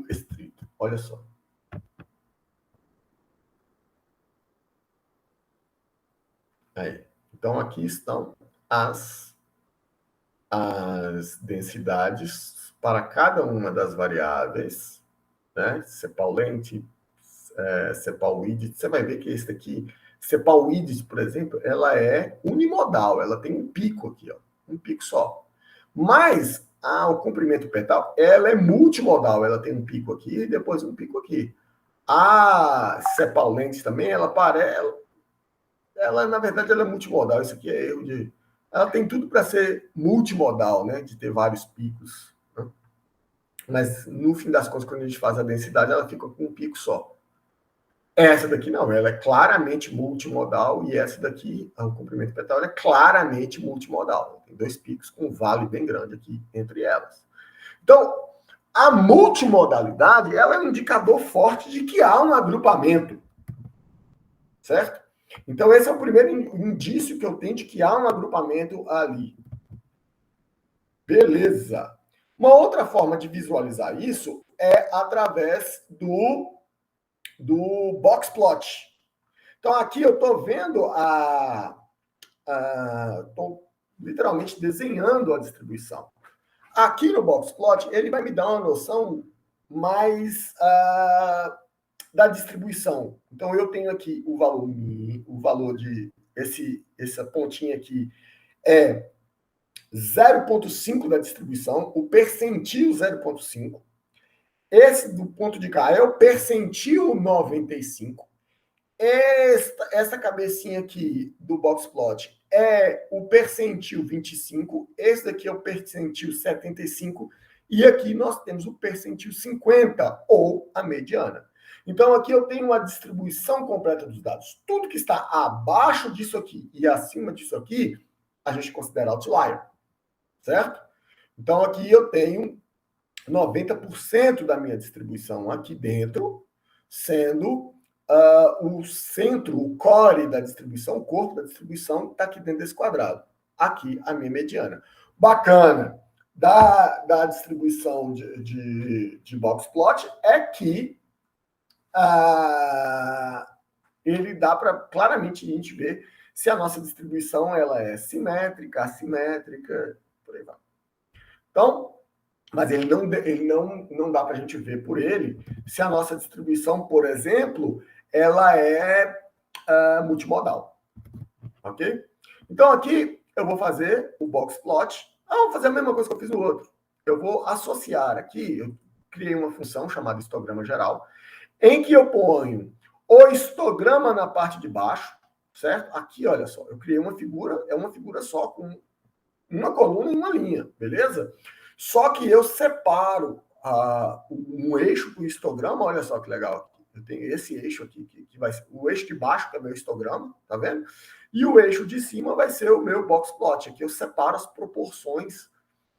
estrito. Olha só. Aí. Então, aqui estão as densidades para cada uma das variáveis, né? Cepal-length, cepal-width. Você vai ver que esse daqui, cepal-width, por exemplo, ela é unimodal, ela tem um pico aqui, ó, um pico só. Mas o comprimento petal, ela é multimodal, ela tem um pico aqui e depois um pico aqui. A cepal-length também, ela na verdade, ela é multimodal. Isso aqui é erro de... Ela tem tudo para ser multimodal, né? De ter vários picos. Né? Mas, no fim das contas, quando a gente faz a densidade, ela fica com um pico só. Essa daqui não, ela é claramente multimodal e essa daqui, o comprimento petal, é claramente multimodal. Tem 2 picos com um vale bem grande aqui entre elas. Então, a multimodalidade, ela é um indicador forte de que há um agrupamento. Certo? Então, esse é o primeiro indício que eu tenho de que há um agrupamento ali. Beleza. Uma outra forma de visualizar isso é através do box plot. Então, aqui eu estou vendo estou literalmente desenhando a distribuição. Aqui no box plot, ele vai me dar uma noção mais da distribuição. Então, eu tenho aqui o valor de essa pontinha aqui é 0,5 da distribuição, o percentil 0,5. Esse do ponto de cá é o percentil 95. Essa cabecinha aqui do box plot é o percentil 25. Esse daqui é o percentil 75. E aqui nós temos o percentil 50, ou a mediana. Então, aqui eu tenho uma distribuição completa dos dados. Tudo que está abaixo disso aqui e acima disso aqui, a gente considera outlier. Certo? Então, aqui eu tenho 90% da minha distribuição aqui dentro, sendo o centro, o core da distribuição, o corpo da distribuição, está aqui dentro desse quadrado. Aqui, a minha mediana. Bacana da distribuição de box plot é que ele dá para claramente a gente ver se a nossa distribuição ela é simétrica, assimétrica, por aí vai. Então, mas ele não dá para a gente ver por ele se a nossa distribuição, por exemplo, ela é multimodal. Ok? Então, aqui eu vou fazer o box plot. Vou fazer a mesma coisa que eu fiz no outro. Eu vou associar aqui, eu criei uma função chamada histograma geral, em que eu ponho o histograma na parte de baixo, certo? Aqui, olha só, eu criei uma figura, é uma figura só com uma coluna e uma linha, beleza? Só que eu separo um eixo do histograma, olha só que legal. Eu tenho esse eixo aqui, que vai ser o eixo de baixo, que é o meu histograma, tá vendo? E o eixo de cima vai ser o meu box plot. Aqui eu separo as proporções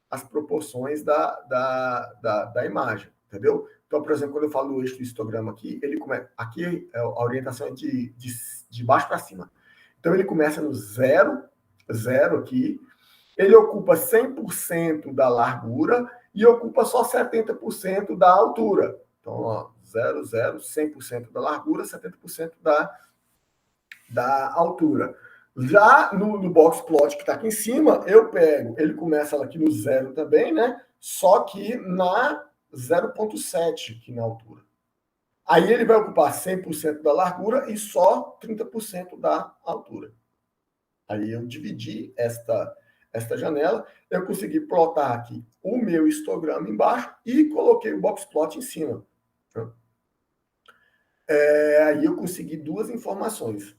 as proporções da imagem, entendeu? Então, por exemplo, quando eu falo o eixo do histograma aqui, aqui a orientação é de baixo para cima. Então, ele começa no 0, 0 aqui, ele ocupa 100% da largura e ocupa só 70% da altura. Então, ó, 0, 0, 100% da largura, 70% da altura. Já no box plot que está aqui em cima, eu pego, ele começa aqui no 0 também, né? Só que na 0,7 aqui na altura. Aí ele vai ocupar 100% da largura e só 30% da altura. Aí eu dividi esta janela, eu consegui plotar aqui o meu histograma embaixo e coloquei o box plot em cima. Aí eu consegui duas informações.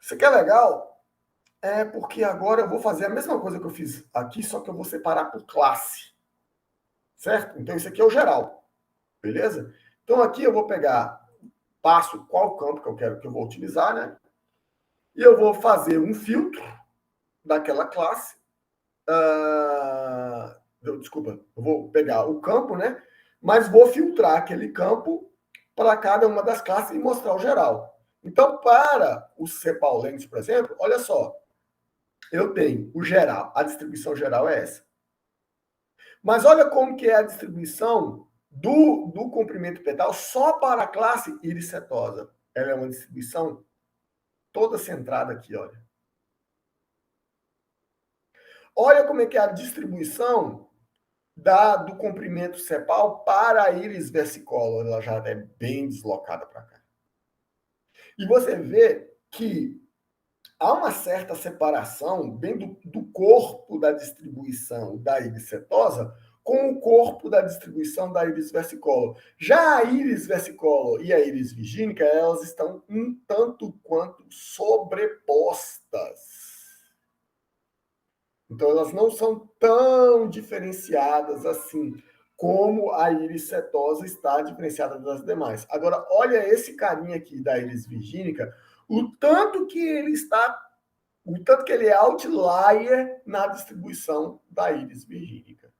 Isso aqui é legal, porque agora eu vou fazer a mesma coisa que eu fiz aqui, só que eu vou separar por classe. Certo? Então isso aqui é o geral. Beleza? Então aqui eu vou pegar, passo qual campo que eu quero que eu vou utilizar, né? E eu vou fazer um filtro daquela classe. Desculpa, eu vou pegar o campo, né? Mas vou filtrar aquele campo para cada uma das classes e mostrar o geral. Então, para o CEPAL-LENS, por exemplo, olha só. Eu tenho o geral, a distribuição geral é essa. Mas olha como que é a distribuição do comprimento pedal só para a classe íris setosa. Ela é uma distribuição toda centrada aqui, olha. Olha como é que é a distribuição do comprimento sepal para a íris versicolor. Ela já é bem deslocada para cá. E você vê que há uma certa separação bem do corpo da distribuição da íris setosa com o corpo da distribuição da íris versicolor. Já a íris versicolor e a íris virgínica, elas estão um tanto quanto sobrepostas. Então, elas não são tão diferenciadas assim como a íris setosa está diferenciada das demais. Agora, olha esse carinha aqui da íris virgínica, o tanto que ele é outlier na distribuição da íris virgínica.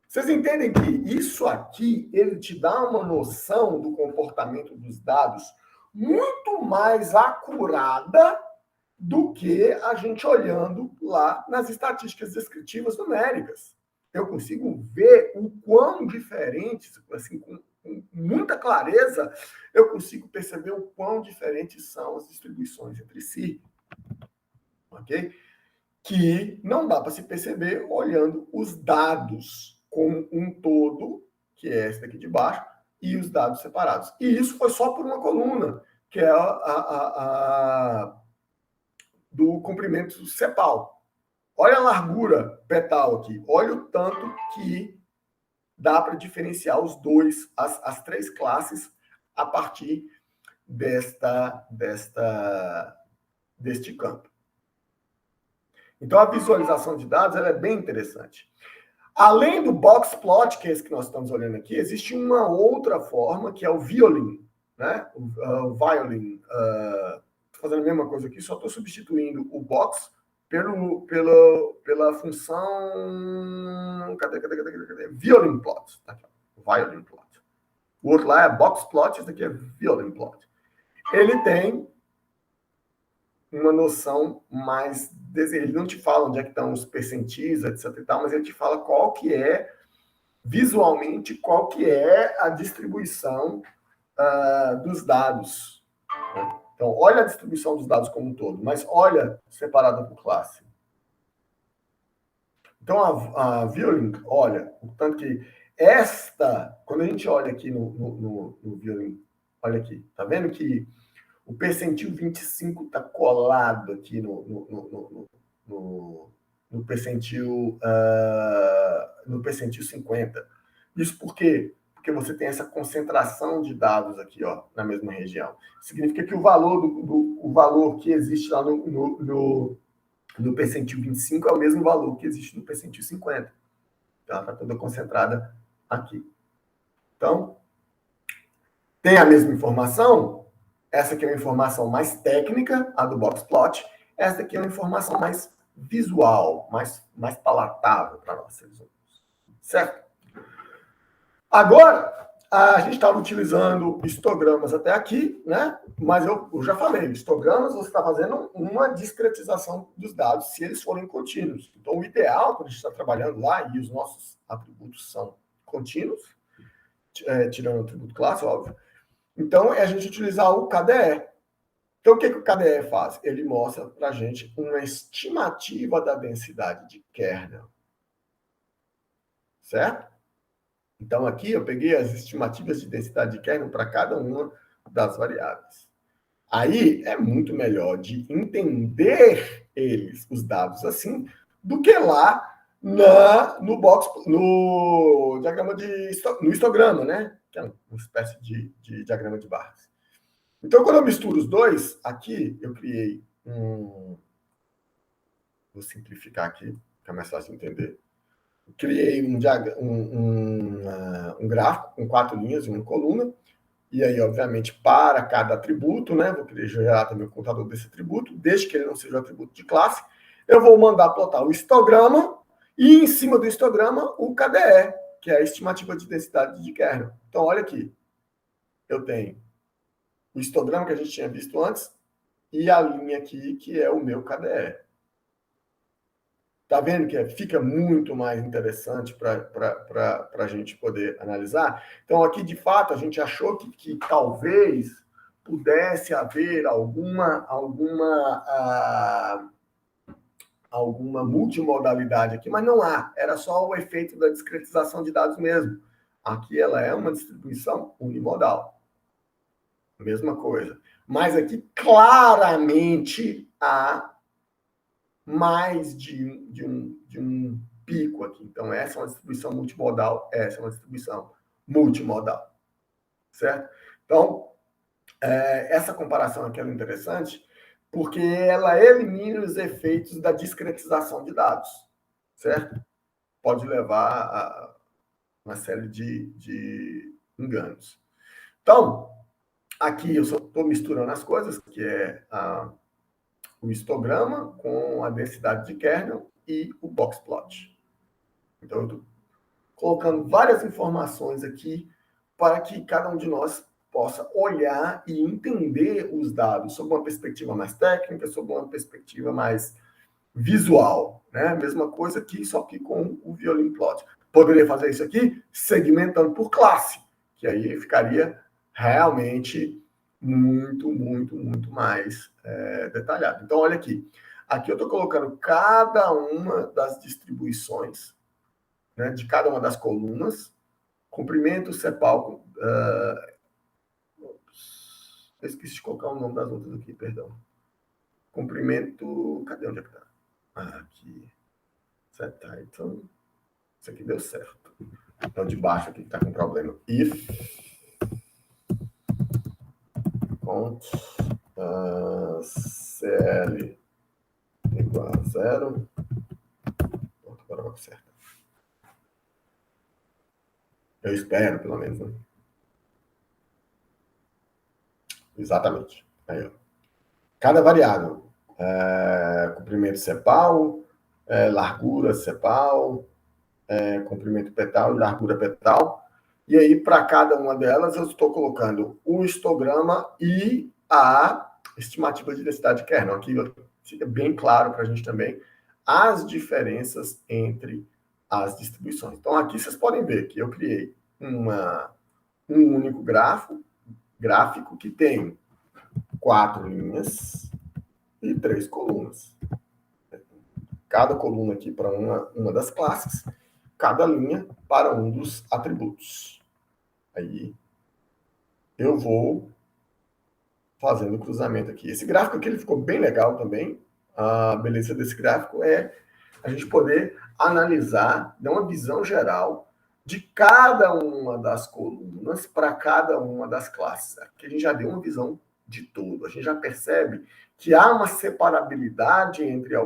Vocês entendem que isso aqui, ele te dá uma noção do comportamento dos dados muito mais acurada do que a gente olhando lá nas estatísticas descritivas numéricas. Eu consigo ver o quão diferentes, assim, com muita clareza, eu consigo perceber o quão diferentes são as distribuições entre si. Ok? Que não dá para se perceber olhando os dados como um todo, que é esse daqui de baixo, e os dados separados. E isso foi só por uma coluna, que é do comprimento sepal. Olha a largura petal aqui. Olha o tanto que dá para diferenciar os dois, as três classes, a partir deste campo. Então, a visualização de dados ela é bem interessante. Além do box plot, que é esse que nós estamos olhando aqui, existe uma outra forma, que é o violin. Né? O violin. Estou fazendo a mesma coisa aqui, só estou substituindo o box pela função... Cadê? Violin plot. Tá aqui, violin plot. O outro lá é box plot, esse aqui é violin plot. Ele tem uma noção mais... Ele não te fala onde é que estão os percentis, etc e tal, mas ele te fala qual que é, visualmente, qual que é a distribuição dos dados. Né? Então, olha a distribuição dos dados como um todo, mas olha separada por classe. Então, a Violin, olha, o tanto que quando a gente olha aqui no Violin, olha aqui, tá vendo que o percentil 25 está colado aqui no percentil 50. Isso por quê? Porque você tem essa concentração de dados aqui, ó, na mesma região. Significa que o valor que existe lá no percentil 25 é o mesmo valor que existe no percentil 50. Então, ela está toda concentrada aqui. Então, tem a mesma informação? Essa aqui é uma informação mais técnica, a do box plot. Essa aqui é uma informação mais visual, mais palatável para nós seres humanos. Certo? Agora, a gente estava utilizando histogramas até aqui, né? Mas eu já falei, histogramas você está fazendo uma discretização dos dados se eles forem contínuos. Então, o ideal, quando a gente está trabalhando lá, e os nossos atributos são contínuos, tirando o atributo classe, óbvio, então é a gente utilizar o KDE. Então, o que o KDE faz? Ele mostra para a gente uma estimativa da densidade de kernel. Certo? Então, aqui eu peguei as estimativas de densidade de kernel para cada uma das variáveis. Aí é muito melhor de entender os dados assim, do que lá no diagrama no histograma, né? Que é uma espécie de diagrama de barras. Então, quando eu misturo os dois, aqui eu criei vou simplificar aqui, fica mais fácil de entender. Criei um gráfico com 4 linhas e uma coluna. E aí, obviamente, para cada atributo, né? Vou querer gerar também o contador desse atributo, desde que ele não seja um atributo de classe. Eu vou mandar plotar o histograma e, em cima do histograma, o KDE, que é a estimativa de densidade de kernel. Então, olha aqui. Eu tenho o histograma que a gente tinha visto antes e a linha aqui, que é o meu KDE. Tá vendo que fica muito mais interessante para a gente poder analisar? Então, aqui, de fato, a gente achou que talvez pudesse haver alguma multimodalidade aqui, mas não há. Era só o efeito da discretização de dados mesmo. Aqui ela é uma distribuição unimodal. Mesma coisa. Mas aqui, claramente, há mais de um pico aqui. Então, essa é uma distribuição multimodal, essa é uma distribuição multimodal. Certo? Então, essa comparação aqui é interessante porque ela elimina os efeitos da discretização de dados. Certo? Pode levar a uma série de enganos. Então, aqui eu só estou misturando as coisas, que é o histograma com a densidade de kernel e o boxplot. Então, eu estou colocando várias informações aqui para que cada um de nós possa olhar e entender os dados sob uma perspectiva mais técnica, sob uma perspectiva mais visual. Né? Mesma coisa aqui, só que com o violin plot. Poderia fazer isso aqui segmentando por classe, que aí ficaria realmente muito mais detalhado. Então, olha aqui. Aqui eu estou colocando cada uma das distribuições, né, de cada uma das colunas, comprimento, sepal. Eu esqueci de colocar o nome das outras aqui, perdão. Comprimento. Cadê onde é que está? Aqui. Então, isso aqui deu certo. Então, de baixo aqui está com problema. If. Cont. CL igual a 0. Pronto, agora vai certo. Eu espero, pelo menos. Né? Exatamente. Aí, ó. Cada variável. Comprimento sepal, largura sepal, comprimento petal e largura petal. E aí, para cada uma delas, eu estou colocando o histograma e a estimativa de densidade de kernel. Aqui fica bem claro para a gente também as diferenças entre as distribuições. Então, aqui vocês podem ver que eu criei um único gráfico que tem 4 linhas e 3 colunas. Cada coluna aqui para uma das classes, cada linha para um dos atributos. Aí eu vou fazendo o cruzamento aqui. Esse gráfico aqui ele ficou bem legal também. A beleza desse gráfico é a gente poder analisar, dar uma visão geral de cada uma das colunas para cada uma das classes. Aqui a gente já deu uma visão de todo. A gente já percebe que há uma separabilidade entre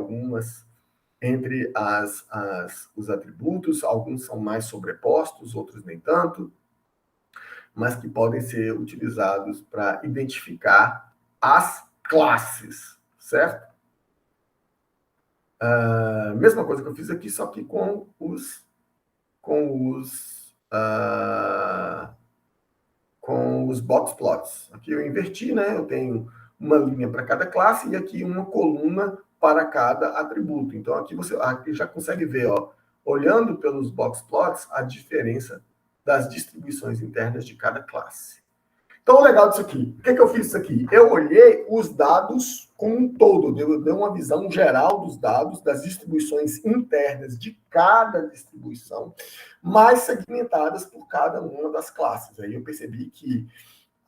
os atributos, alguns são mais sobrepostos, outros nem tanto, mas que podem ser utilizados para identificar as classes, certo? Mesma coisa que eu fiz aqui, só que com os box plots. Aqui eu inverti, né? Eu tenho uma linha para cada classe e aqui uma coluna para cada atributo. Então aqui você aqui já consegue ver, ó, olhando pelos box plots, a diferença das distribuições internas de cada classe. Então, o legal disso aqui, o que, que eu fiz isso aqui? Eu olhei os dados como um todo, eu dei uma visão geral dos dados, das distribuições internas de cada distribuição, mais segmentadas por cada uma das classes. Aí eu percebi que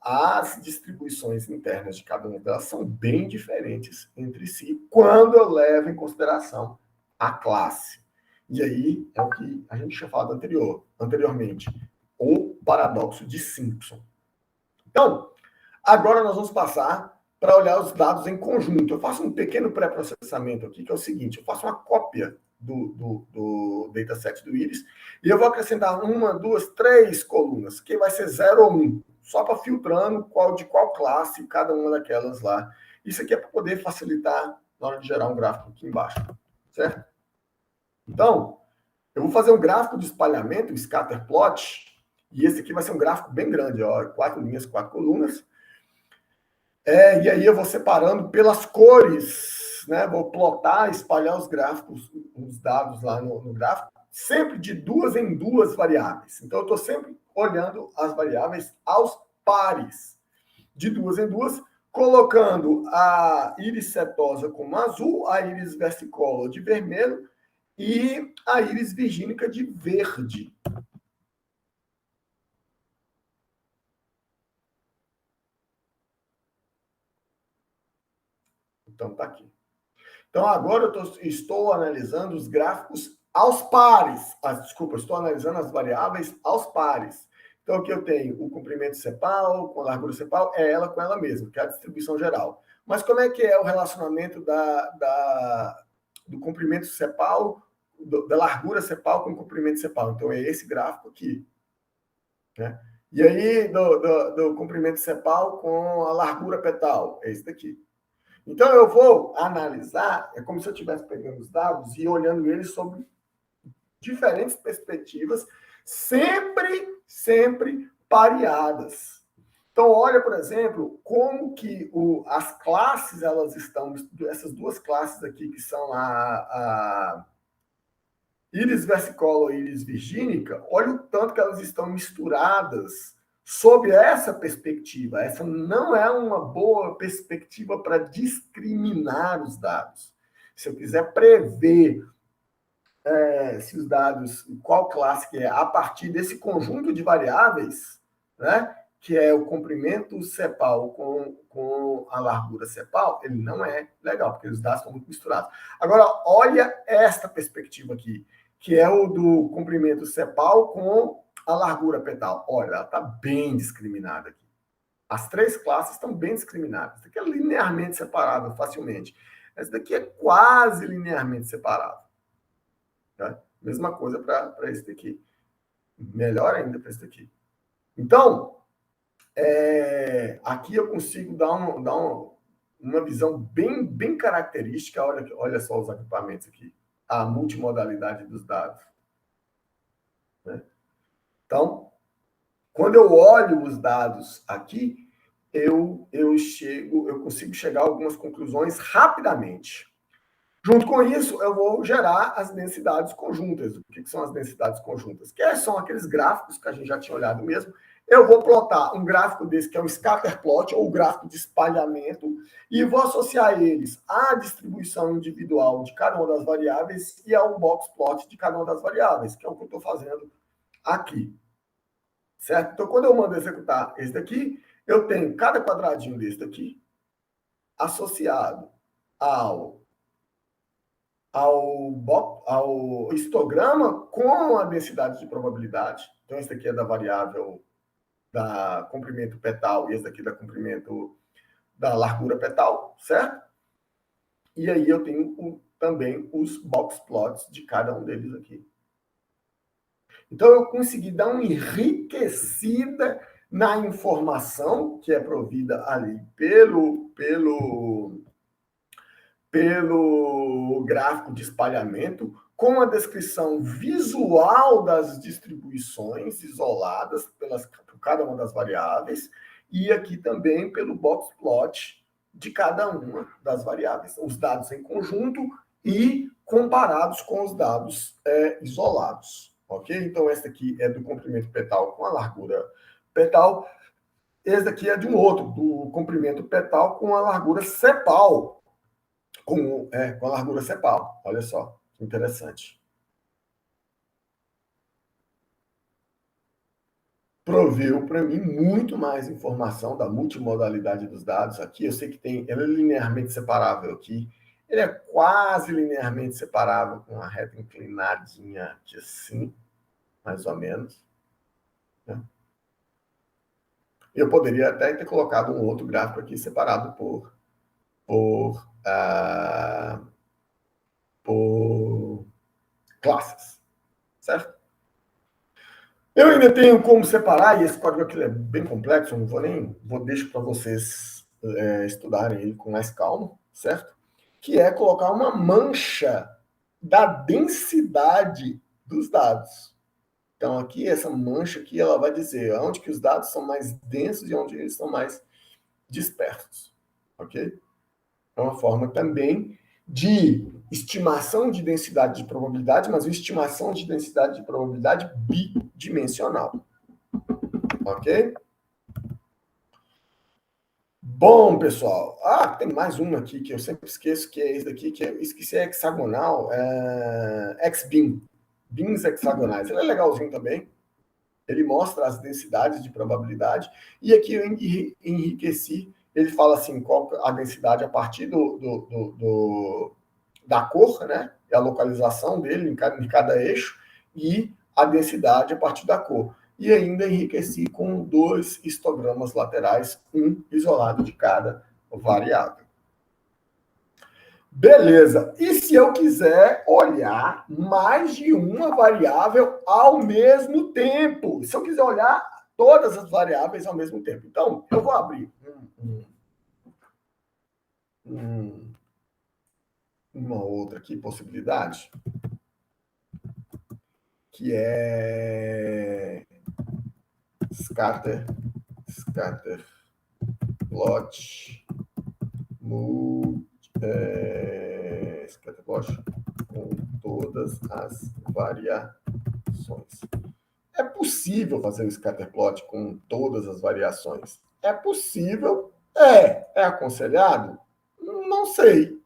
as distribuições internas de cada uma delas são bem diferentes entre si, quando eu levo em consideração a classe. E aí é o que a gente tinha falado anteriormente, o paradoxo de Simpson. Então, agora nós vamos passar para olhar os dados em conjunto. Eu faço um pequeno pré-processamento aqui, que é o seguinte: eu faço uma cópia do dataset do Iris e eu vou acrescentar uma, duas, três colunas, que vai ser 0 ou 1, só para filtrando de qual classe cada uma daquelas lá. Isso aqui é para poder facilitar na hora de gerar um gráfico aqui embaixo, certo? Então, eu vou fazer um gráfico de espalhamento, um scatter plot, e esse aqui vai ser um gráfico bem grande, ó, 4 linhas, 4 colunas. E aí eu vou separando pelas cores, né? Vou plotar, espalhar os gráficos, os dados lá no gráfico, sempre de duas em duas variáveis. Então, eu estou sempre olhando as variáveis aos pares, de duas em duas, colocando a íris setosa como azul, a íris versicolor de vermelho e a íris virgínica de verde. Então, tá aqui. Então, agora eu estou analisando os gráficos aos pares. Desculpa, estou analisando as variáveis aos pares. Então, aqui eu tenho o comprimento cepal com a largura cepal, é ela com ela mesma, que é a distribuição geral. Mas como é que é o relacionamento do comprimento cepal, da largura cepal com o comprimento cepal? Então, é esse gráfico aqui. Né? E aí, do comprimento cepal com a largura petal, é esse daqui. Então, eu vou analisar, é como se eu estivesse pegando os dados e olhando eles sob diferentes perspectivas, sempre pareadas. Então, olha, por exemplo, como que as classes, elas estão, essas duas classes aqui, que são a íris versicolor e íris virgínica, olha o tanto que elas estão misturadas sob essa perspectiva. Essa não é uma boa perspectiva para discriminar os dados. Se eu quiser prever se os dados, qual classe que é, a partir desse conjunto de variáveis, né, que é o comprimento cepal com a largura cepal, ele não é legal, porque os dados estão muito misturados. Agora, olha esta perspectiva aqui, que é o do comprimento cepal com a largura petal. Olha, ela está bem discriminada aqui. As três classes estão bem discriminadas. Essa aqui é linearmente separável facilmente. Essa daqui é quase linearmente separável. Tá? Mesma coisa para esse daqui. Melhor ainda para esse daqui. Então, aqui eu consigo dar uma visão bem característica. Olha só os equipamentos aqui. A multimodalidade dos dados. Né? Então, quando eu olho os dados aqui, eu consigo chegar a algumas conclusões rapidamente. Junto com isso, eu vou gerar as densidades conjuntas. O que são as densidades conjuntas? Que são aqueles gráficos que a gente já tinha olhado mesmo. Eu vou plotar um gráfico desse, que é um scatter plot, ou gráfico de espalhamento, e vou associar eles à distribuição individual de cada uma das variáveis e ao box plot de cada uma das variáveis, que é o que eu estou fazendo aqui. Certo? Então, quando eu mando executar esse daqui, eu tenho cada quadradinho desse daqui associado ao histograma com a densidade de probabilidade. Então, esse daqui é da variável da comprimento petal e esse daqui da comprimento da largura petal, certo? E aí eu tenho também os box plots de cada um deles aqui. Então, eu consegui dar uma enriquecida na informação que é provida ali pelo o gráfico de espalhamento com a descrição visual das distribuições isoladas por cada uma das variáveis e aqui também pelo box plot de cada uma das variáveis, os dados em conjunto e comparados com os dados isolados, ok? Então, essa aqui é do comprimento petal com a largura petal. Esse daqui é de um outro, do comprimento petal com a largura cepal. Com a largura cepal. Olha só, que interessante. Proveu para mim muito mais informação da multimodalidade dos dados aqui. Eu sei que ele é linearmente separável aqui. Ele é quase linearmente separável com a reta inclinadinha aqui assim, mais ou menos. Né? Eu poderia até ter colocado um outro gráfico aqui separado por classes, certo? Eu ainda tenho como separar, e esse código aqui é bem complexo, eu não vou deixar para vocês estudarem ele com mais calma, certo? Que é colocar uma mancha da densidade dos dados. Então, aqui, essa mancha aqui, ela vai dizer onde que os dados são mais densos e onde eles são mais dispersos, ok? É uma forma também de estimação de densidade de probabilidade, mas uma estimação de densidade de probabilidade bidimensional. Ok? Bom, pessoal. Tem mais uma aqui que eu sempre esqueço, que é esse daqui, que eu esqueci, é hexagonal, XBIM. BIMs hexagonais. Ele é legalzinho também. Ele mostra as densidades de probabilidade. E aqui eu enriqueci. Ele fala assim, qual a densidade a partir da cor, né? E a localização dele em cada eixo, e a densidade a partir da cor. E ainda enriqueci com 2 histogramas laterais, um isolado de cada variável. Beleza. E se eu quiser olhar mais de uma variável ao mesmo tempo? Se eu quiser olhar todas as variáveis ao mesmo tempo. Então, eu vou abrir uma outra aqui, possibilidade, que é scatter plot scatter plot com todas as variações. É possível fazer o scatter plot com todas as variações? É possível? É aconselhado? Não sei,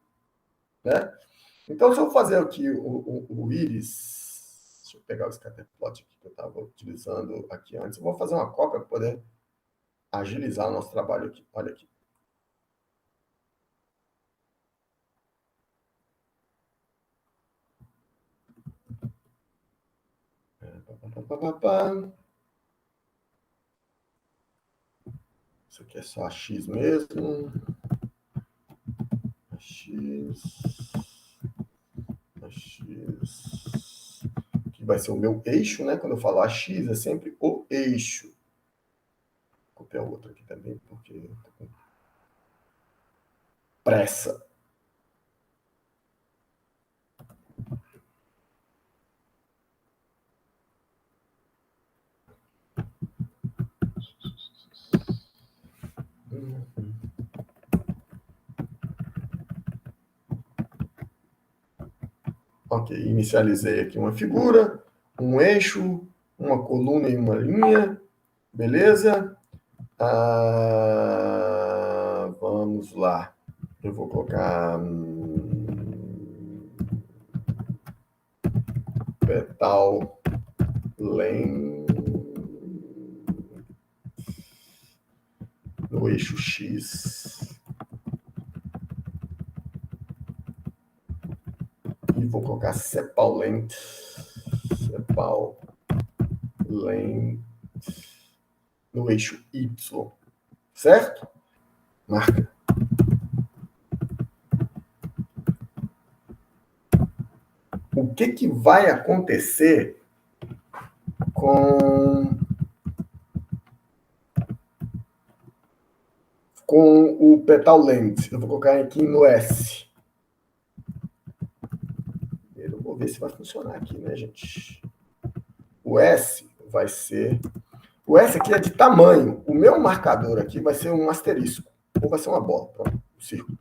né? Então, se eu fazer aqui o íris, deixa eu pegar o scatterplot aqui que eu estava utilizando aqui antes, eu vou fazer uma cópia para poder agilizar o nosso trabalho aqui. Olha aqui. Isso aqui é só a X mesmo. A X. Que vai ser o meu eixo, né? Quando eu falar X, é sempre o eixo. Vou copiar outro aqui também, porque eu tô com pressa. Ok, inicializei aqui uma figura, um eixo, uma coluna e uma linha, beleza? Vamos lá. Eu vou colocar petal length no eixo X. E vou colocar sepal length no eixo Y, certo? Marca. O que vai acontecer com o petal length? Eu vou colocar aqui no S. Vou ver se vai funcionar aqui, né, gente? O S vai ser... O S aqui é de tamanho. O meu marcador aqui vai ser um asterisco. Ou vai ser uma bola. Pronto, um círculo.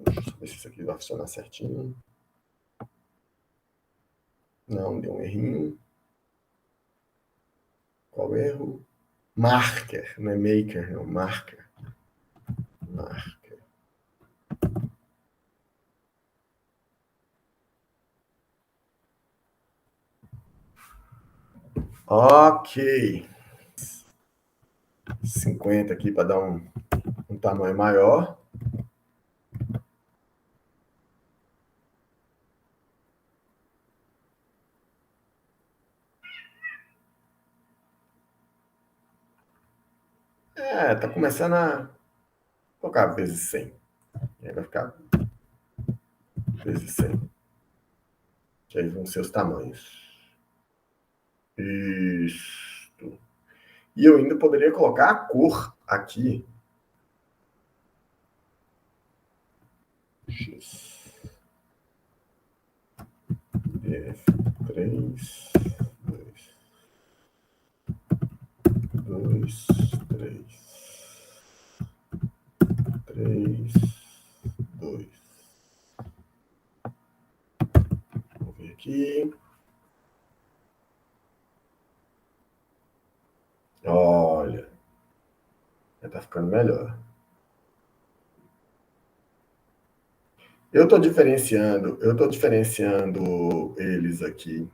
Deixa eu ver se isso aqui vai funcionar certinho. Não, deu um errinho. Qual erro? Marker, não é maker, não. Marker. Marker. Ok. 50 aqui para dar um tamanho maior. Tá começando a colocar vezes 100. Aí vai ficar vezes 100. Que aí vão ser os tamanhos. Isto. E eu ainda poderia colocar a cor aqui. X. F3. 2, 3. 3, 2. Vamos ver aqui. Olha, já está ficando melhor. Eu estou diferenciando eles aqui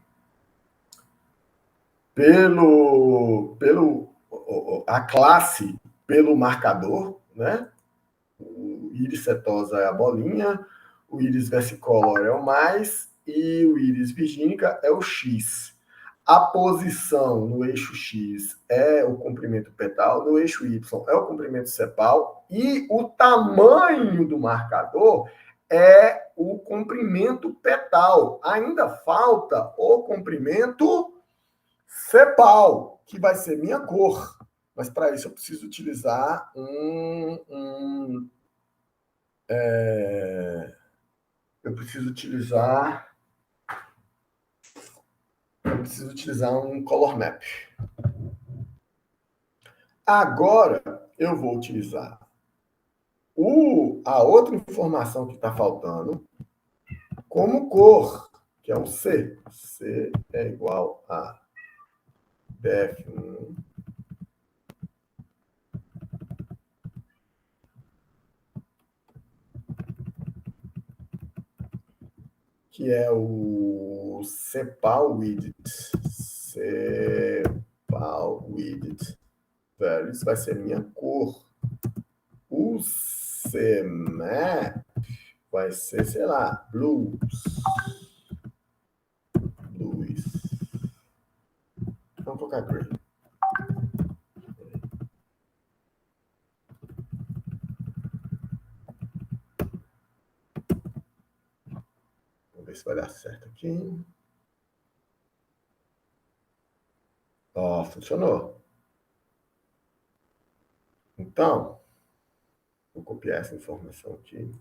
a classe pelo marcador, né? O íris setosa é a bolinha, o íris versicolor é o mais e o íris virgínica é o X. A posição no eixo X é o comprimento petal, no eixo Y é o comprimento sepal e o tamanho do marcador é o comprimento petal. Ainda falta o comprimento sepal, que vai ser minha cor. Mas para isso eu preciso utilizar eu preciso utilizar um color map. Agora eu vou utilizar a outra informação que está faltando como cor, que é o C. C é igual a df1 que é o Sepal Widget. Sepal Widget values vai ser minha cor. O CMap vai ser, sei lá, blues. Vamos colocar green. Vamos ver se vai dar certo aqui. Ó, funcionou. Então, vou copiar essa informação aqui.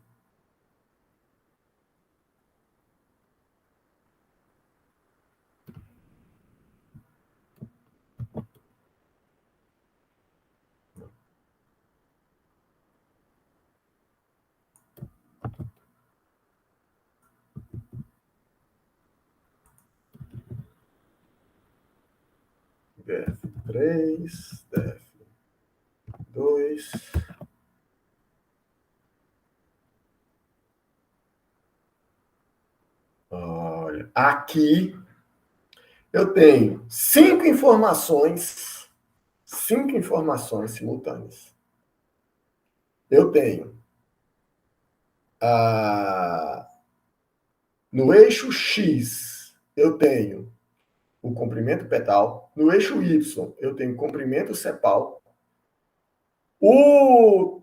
df3, df2. Olha, aqui eu tenho 5 informações simultâneas. Eu tenho no eixo X, eu tenho o comprimento petal. No eixo Y, eu tenho comprimento sepal. O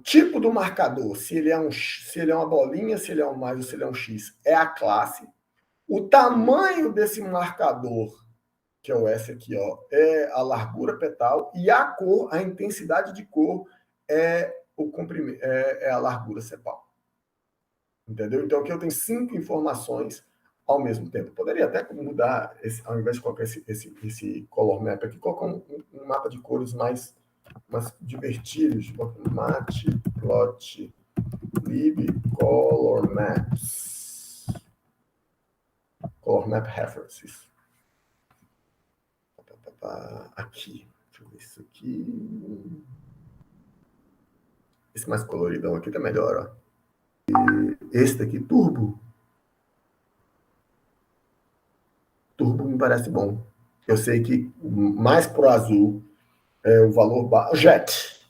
tipo do marcador, se ele é uma bolinha, se ele é um mais ou se ele é um X, é a classe. O tamanho desse marcador, que é o S aqui, ó, é a largura petal, e a cor, a intensidade de cor é o comprimento, é a largura sepal. Entendeu? Então, aqui eu tenho 5 informações ao mesmo tempo. Poderia até mudar, ao invés de colocar esse color map aqui, colocar um mapa de cores mais divertidos. Matplotlib color maps. Color map references. Aqui. Deixa eu ver isso aqui. Esse mais coloridão aqui tá melhor, ó. E esse daqui, turbo. Turbo me parece bom. Eu sei que mais pro azul é o valor baixo. Jet.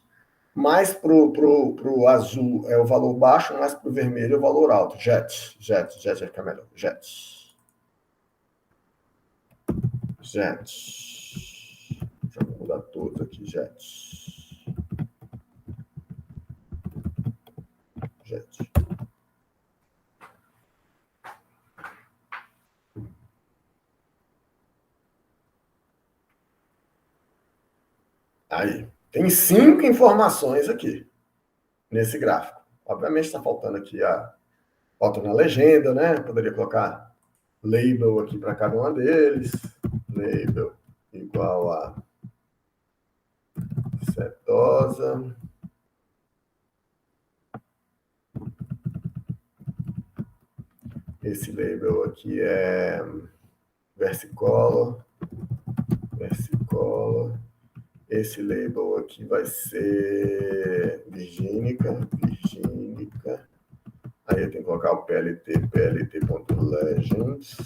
Mais pro azul é o valor baixo, mais pro vermelho é o valor alto. Jet vai ficar melhor. Jet. Já vou mudar todos aqui. Jet. Aí, tem 5 informações aqui, nesse gráfico. Obviamente está faltando aqui falta na legenda, né? Poderia colocar label aqui para cada uma deles. Label igual a setosa. Esse label aqui é versicolor. Esse label aqui vai ser virgínica. Aí eu tenho que colocar o plt.legend.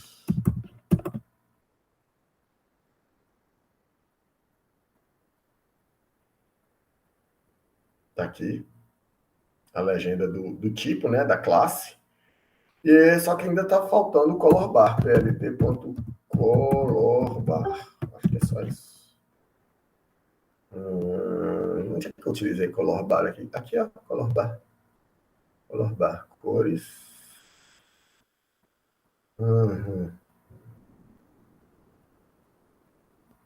Tá aqui a legenda do tipo, né, da classe. E só que ainda está faltando o color bar, plt.colorbar. Acho que é só isso. Onde é que eu utilizei color bar aqui? Aqui, ó, color bar. Color bar, cores.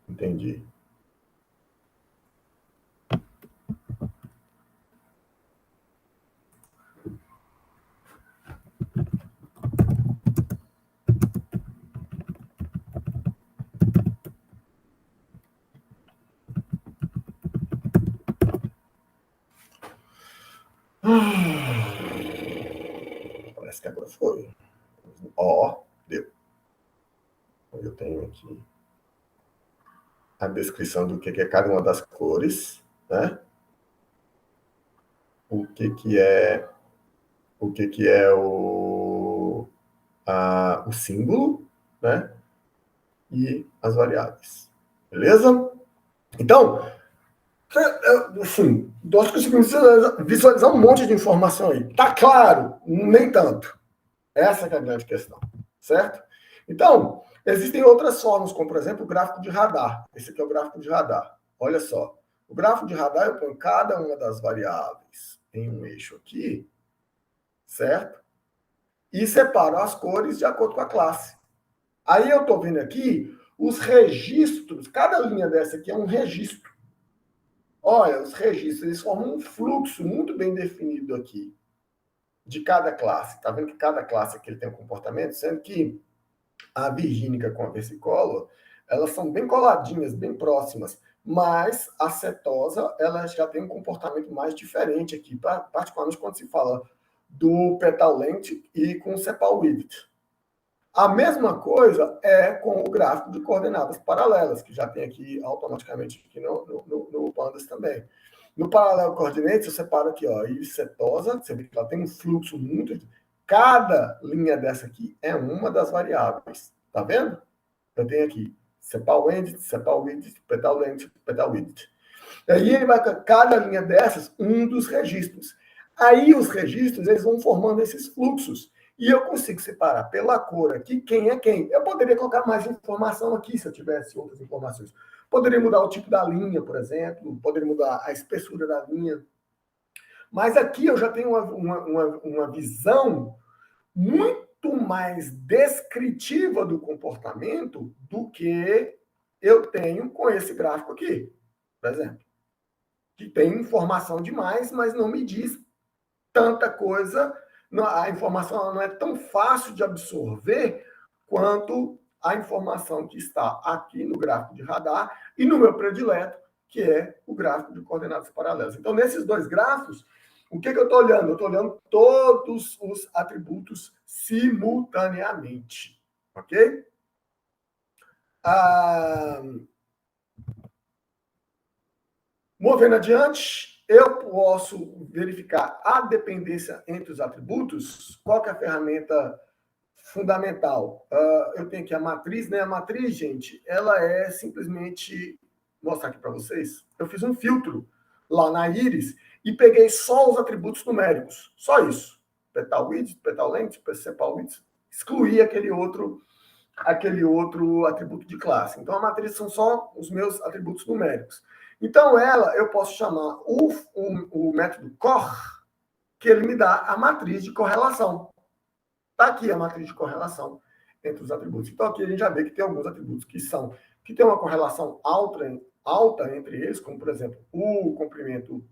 Entendi. Parece que agora foi. Ó, deu. Eu tenho aqui a descrição do que é cada uma das cores, né? O que é o símbolo, né? E as variáveis. Beleza? Então, assim, nós conseguimos visualizar um monte de informação aí. Tá claro? Nem tanto. Essa é a grande questão, certo? Então, existem outras formas, como, por exemplo, o gráfico de radar. Esse aqui é o gráfico de radar. Olha só. O gráfico de radar, eu ponho cada uma das variáveis em um eixo aqui, certo? E separo as cores de acordo com a classe. Aí eu estou vendo aqui os registros. Cada linha dessa aqui é um registro. Olha, os registros, eles formam um fluxo muito bem definido aqui de cada classe. Está vendo que cada classe aqui tem um comportamento, sendo que a virgínica com a versicolor, elas são bem coladinhas, bem próximas, mas a setosa, ela já tem um comportamento mais diferente aqui, particularmente quando se fala do petal length e com o sepal width. A mesma coisa é com o gráfico de coordenadas paralelas, que já tem aqui automaticamente aqui no Pandas também. No paralelo coordinate, eu separo aqui, ó, e setosa, você vê que ela tem um fluxo muito... Cada linha dessa aqui é uma das variáveis. Tá vendo? Eu tenho aqui sepal width, petal length, petal width. E aí ele vai com cada linha dessas, um dos registros. Aí os registros, eles vão formando esses fluxos. E eu consigo separar pela cor aqui quem é quem. Eu poderia colocar mais informação aqui, se eu tivesse outras informações. Poderia mudar o tipo da linha, por exemplo. Poderia mudar a espessura da linha. Mas aqui eu já tenho uma visão muito mais descritiva do comportamento do que eu tenho com esse gráfico aqui, por exemplo. Que tem informação demais, mas não me diz tanta coisa a informação não é tão fácil de absorver quanto a informação que está aqui no gráfico de radar e no meu predileto, que é o gráfico de coordenadas paralelas. Então, nesses dois gráficos, o que eu estou olhando? Eu estou olhando todos os atributos simultaneamente. Ok? Movendo adiante, eu posso verificar a dependência entre os atributos. Qual que é a ferramenta fundamental? Eu tenho aqui a matriz, né? A matriz, gente, ela é simplesmente... Vou mostrar aqui para vocês. Eu fiz um filtro lá na Iris e peguei só os atributos numéricos. Só isso. Petal width, petal length, sepal width. Excluí aquele outro atributo de classe. Então, a matriz são só os meus atributos numéricos. Então, eu posso chamar o método cor, que ele me dá a matriz de correlação. Está aqui a matriz de correlação entre os atributos. Então, aqui a gente já vê que tem alguns atributos que tem uma correlação alta entre eles, como, por exemplo, o comprimento,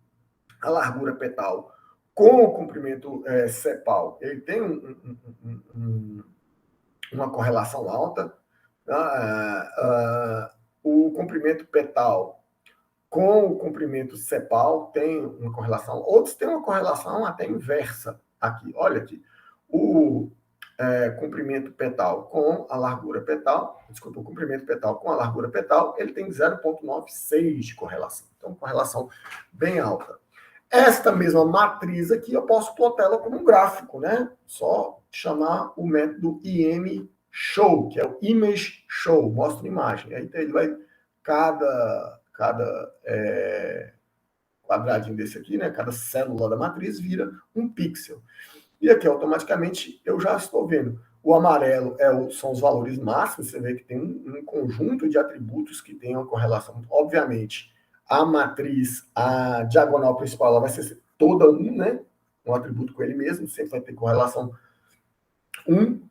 a largura petal com o comprimento sepal. Ele tem uma correlação alta. O comprimento petal com o comprimento sepal tem uma correlação. Outros têm uma correlação até inversa aqui. Olha aqui. O comprimento petal com a largura petal, o comprimento petal com a largura petal, ele tem 0,96 de correlação. Então, correlação bem alta. Esta mesma matriz aqui, eu posso plotá-la como um gráfico, né? Só chamar o método ImShow, que é o Image Show, mostra imagem. Aí ele vai, cada quadradinho desse aqui, né? Cada célula da matriz vira um pixel. E aqui, automaticamente, eu já estou vendo. O amarelo são os valores máximos. Você vê que tem um conjunto de atributos que tem uma correlação. Obviamente, a matriz, a diagonal principal, ela vai ser toda 1, né? Um atributo com ele mesmo, sempre vai ter correlação 1.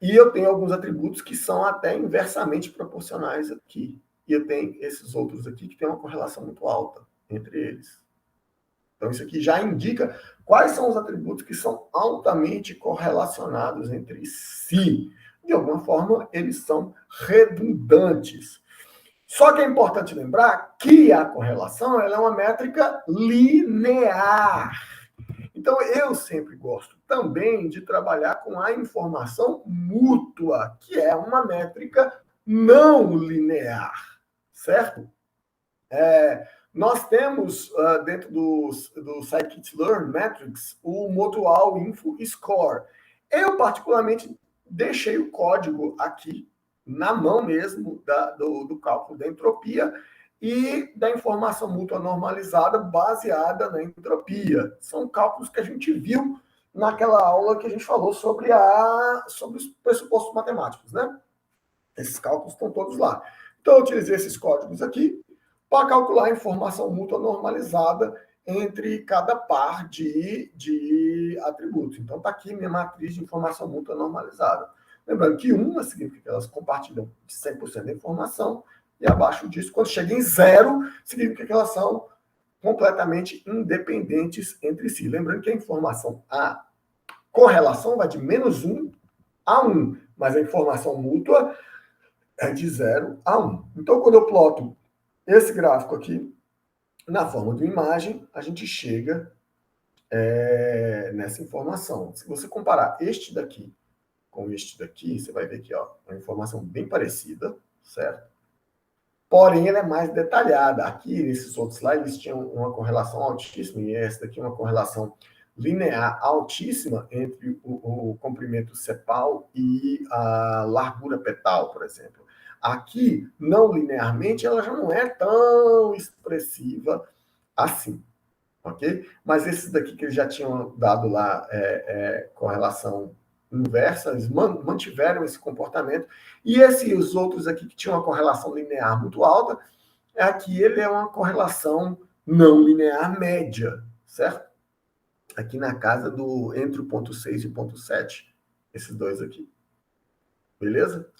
E eu tenho alguns atributos que são até inversamente proporcionais aqui. E eu tenho esses outros aqui que tem uma correlação muito alta entre eles. Então, isso aqui já indica quais são os atributos que são altamente correlacionados entre si. De alguma forma, eles são redundantes. Só que é importante lembrar que a correlação ela é uma métrica linear. Então, eu sempre gosto também de trabalhar com a informação mútua, que é uma métrica não linear, certo? Nós temos, dentro do Scikit-Learn Metrics, o Mutual Info Score. Eu, particularmente, deixei o código aqui, na mão mesmo, do cálculo da entropia e da informação mútua normalizada baseada na entropia. São cálculos que a gente viu naquela aula que a gente falou sobre os pressupostos matemáticos, né? Esses cálculos estão todos lá. Então, eu utilizei esses códigos aqui para calcular a informação mútua normalizada entre cada par de atributos. Então, está aqui minha matriz de informação mútua normalizada. Lembrando que uma significa que elas compartilham 100% da informação, e abaixo disso, quando chega em 0, significa que elas são completamente independentes entre si. Lembrando que a correlação vai de -1 a 1, mas a informação mútua é de 0 a 1. Então, quando eu ploto esse gráfico aqui, na forma de uma imagem, a gente chega nessa informação. Se você comparar este daqui com este daqui, você vai ver que uma informação bem parecida, certo? Porém, ela é mais detalhada. Aqui, nesses outros lá, eles tinham uma correlação altíssima, e essa daqui é uma correlação linear altíssima entre o comprimento sepal e a largura petal, por exemplo. Aqui, não linearmente, ela já não é tão expressiva assim, ok? Mas esses daqui que eles já tinham dado lá correlação inversa, eles mantiveram esse comportamento. E os outros aqui que tinham uma correlação linear muito alta, aqui ele é uma correlação não linear média, certo? Aqui na casa entre o ponto 6 e o ponto 7, esses dois aqui. Beleza?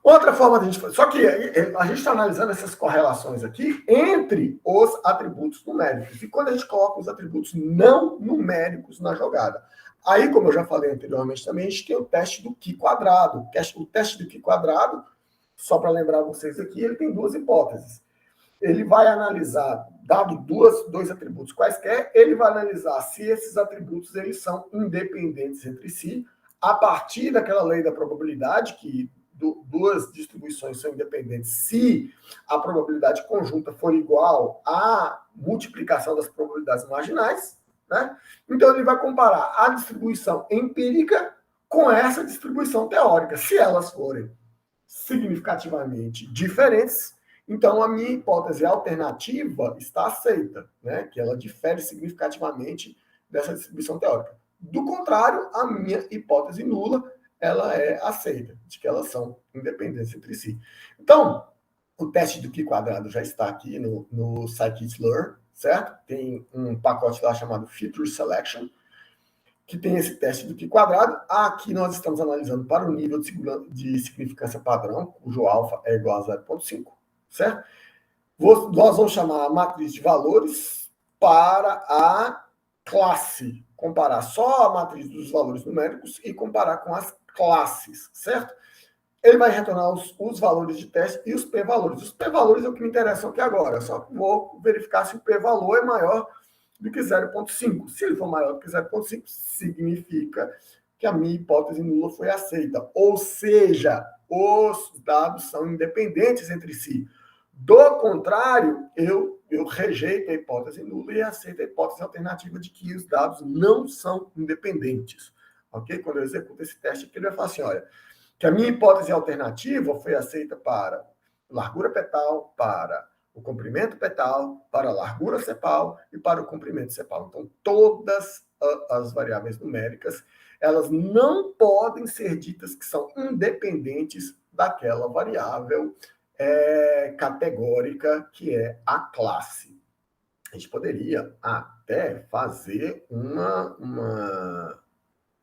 Outra forma de a gente fazer, só que a gente está analisando essas correlações aqui entre os atributos numéricos. E quando a gente coloca os atributos não numéricos na jogada, Aí, como eu já falei anteriormente também, a gente tem o teste do Q quadrado. O teste do Q quadrado, só para lembrar vocês aqui, ele tem duas hipóteses. Ele vai analisar, dado dois atributos quaisquer, ele vai analisar se esses atributos eles são independentes entre si, a partir daquela lei da probabilidade, que duas distribuições são independentes se a probabilidade conjunta for igual à multiplicação das probabilidades marginais, né? Então, ele vai comparar a distribuição empírica com essa distribuição teórica. Se elas forem significativamente diferentes, então a minha hipótese alternativa está aceita, né? Que ela difere significativamente dessa distribuição teórica. Do contrário, a minha hipótese nula, ela é aceita, de que elas são independentes entre si. Então, o teste do Q quadrado já está aqui no Scikit-Learn, certo? Tem um pacote lá chamado Feature Selection, que tem esse teste do Q quadrado. Aqui nós estamos analisando para o nível de significância padrão, cujo alfa é igual a 0,5, certo? Nós vamos chamar a matriz de valores para a classe, comparar só a matriz dos valores numéricos e comparar com as classes, certo? Ele vai retornar os valores de teste e os p-valores. Os p-valores é o que me interessam aqui agora. Só vou verificar se o p-valor é maior do que 0,5. Se ele for maior do que 0,5, significa que a minha hipótese nula foi aceita. Ou seja, os dados são independentes entre si. Do contrário, eu rejeito a hipótese nula e aceito a hipótese alternativa de que os dados não são independentes. Ok? Quando eu executo esse teste aqui, ele vai falar assim, olha, que a minha hipótese alternativa foi aceita para largura petal, para o comprimento petal, para a largura cepal e para o comprimento cepal. Então, todas as variáveis numéricas, elas não podem ser ditas que são independentes daquela variável categórica que é a classe. A gente poderia até fazer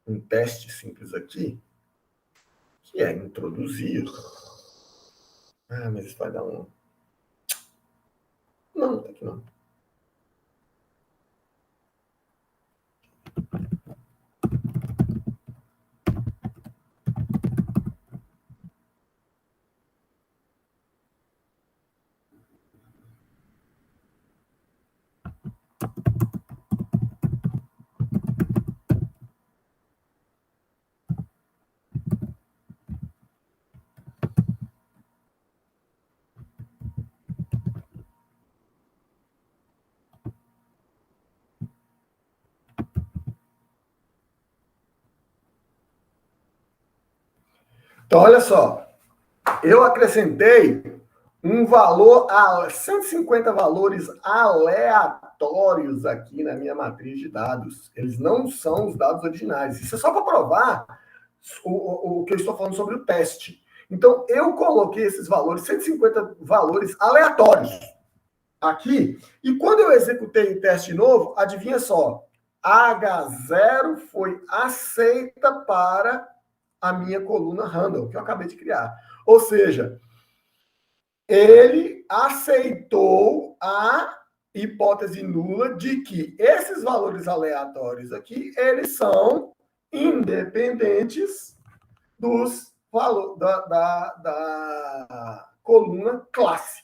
um teste simples aqui, que é introduzir. Mas isso vai dar um... Não, tá aqui não. Então, olha só. Eu acrescentei um valor, 150 valores aleatórios aqui na minha matriz de dados. Eles não são os dados originais. Isso é só para provar o que eu estou falando sobre o teste. Então, eu coloquei esses valores, 150 valores aleatórios aqui, e quando eu executei o teste novo, adivinha só, H0 foi aceita para a minha coluna random, que eu acabei de criar. Ou seja, ele aceitou a hipótese nula de que esses valores aleatórios aqui, eles são independentes dos valores da coluna classe,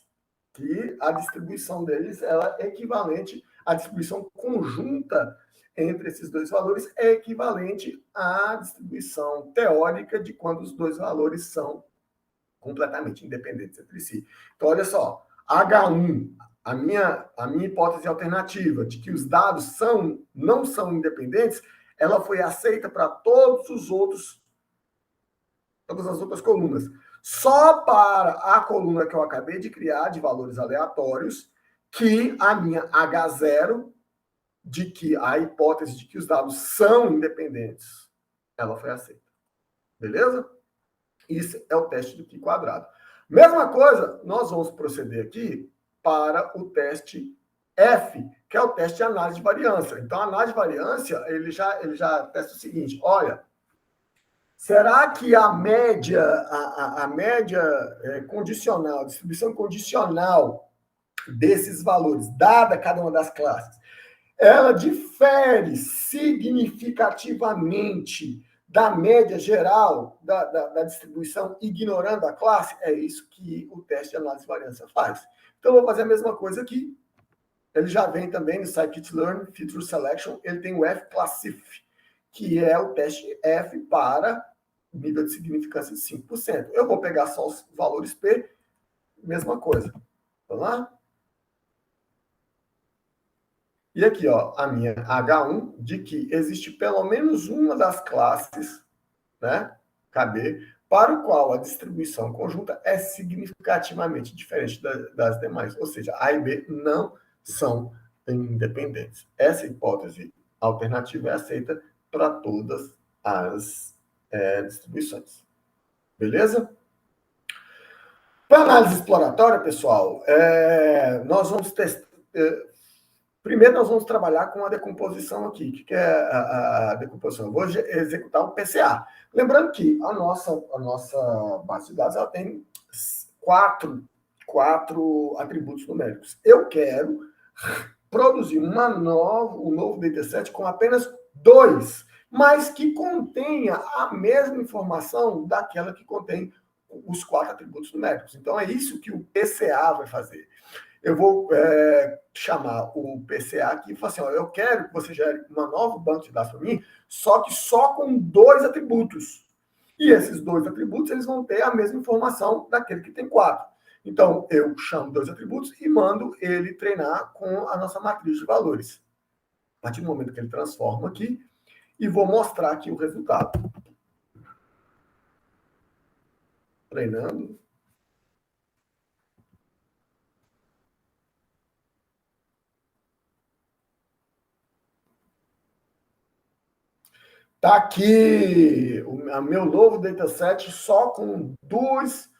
que a distribuição deles ela é equivalente, a distribuição conjunta entre esses dois valores é equivalente à distribuição teórica de quando os dois valores são completamente independentes entre si. Então, olha só, H1, a minha hipótese alternativa de que os dados não são independentes, ela foi aceita para todas as outras colunas. Só para a coluna que eu acabei de criar, de valores aleatórios, que a minha H0, de que a hipótese de que os dados são independentes, ela foi aceita. Beleza? Isso é o teste do Q quadrado. Mesma coisa, nós vamos proceder aqui para o teste F, que é o teste de análise de variância. Então, a análise de variância, ele já testa o seguinte, olha, será que a média condicional, distribuição condicional desses valores, dada cada uma das classes, ela difere significativamente da média geral da distribuição, ignorando a classe? É isso que o teste de análise de variância faz. Então, eu vou fazer a mesma coisa aqui. Ele já vem também no Scikit-Learn Feature Selection, ele tem o F-Classif, que é o teste F para nível de significância de 5%. Eu vou pegar só os valores P, mesma coisa. Vamos lá? E aqui, ó, a minha H1, de que existe pelo menos uma das classes, né, KB, para o qual a distribuição conjunta é significativamente diferente das demais. Ou seja, A e B não são independentes. Essa hipótese alternativa é aceita para todas as distribuições. Beleza? Para análise exploratória, pessoal, nós vamos testar. Primeiro, nós vamos trabalhar com a decomposição aqui. O que é a decomposição? Eu vou executar um PCA. Lembrando que a nossa base de dados ela tem quatro atributos numéricos. Eu quero produzir um novo dataset com apenas 2, mas que contenha a mesma informação daquela que contém os 4 atributos numéricos. Então, é isso que o PCA vai fazer. Eu vou chamar o PCA aqui e falar assim, ó, eu quero que você gere uma nova banco de dados para mim, só que só com 2 atributos. E esses 2 atributos, eles vão ter a mesma informação daquele que tem 4. Então, eu chamo 2 atributos e mando ele treinar com a nossa matriz de valores. A partir do momento que ele transforma aqui, e vou mostrar aqui o resultado. Treinando. Está aqui o meu novo dataset só com dois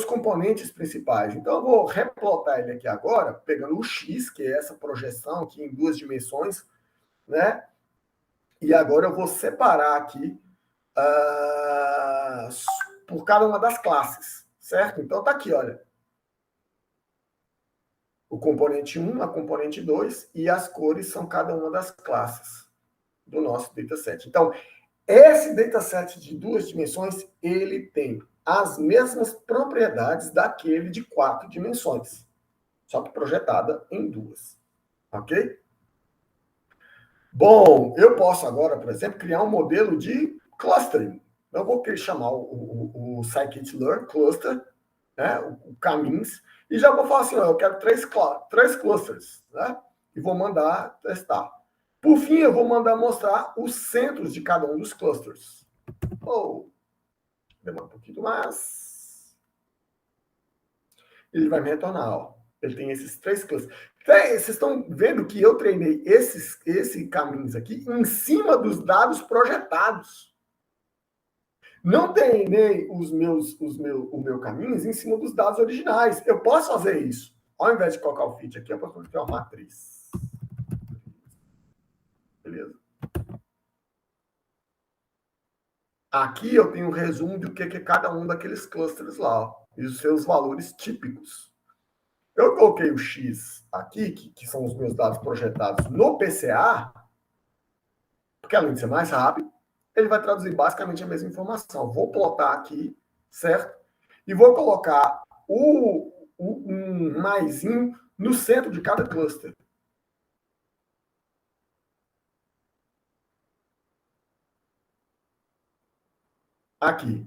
componentes principais. Então, eu vou replotar ele aqui agora, pegando o X, que é essa projeção aqui em 2 dimensões, né? E agora eu vou separar aqui por cada uma das classes, certo? Então, está aqui, olha. O componente 1, a componente 2, e as cores são cada uma das classes do nosso dataset. Então, esse dataset de 2 dimensões, ele tem as mesmas propriedades daquele de 4 dimensões, só que projetada em 2. Ok? Bom, eu posso agora, por exemplo, criar um modelo de clustering. Eu vou chamar o Scikit-Learn Cluster, né, o caminhos, e já vou falar assim, ó, eu quero 3 clusters, né, e vou mandar testar. Por fim, eu vou mandar mostrar os centros de cada um dos clusters. Demora um pouquinho mais. Ele vai me retornar, ó. Ele tem esses 3 clusters. Vocês estão vendo que eu treinei esse caminhos aqui em cima dos dados projetados. Não treinei o meu caminhos em cima dos dados originais. Eu posso fazer isso. Ao invés de colocar o fit aqui, eu posso criar uma matriz. Beleza? Aqui eu tenho um resumo do que é cada um daqueles clusters lá, ó, e os seus valores típicos. Eu coloquei o X aqui, que são os meus dados projetados no PCA, porque além de ser mais rápido, ele vai traduzir basicamente a mesma informação. Vou plotar aqui, certo? E vou colocar um maisinho no centro de cada cluster. Aqui.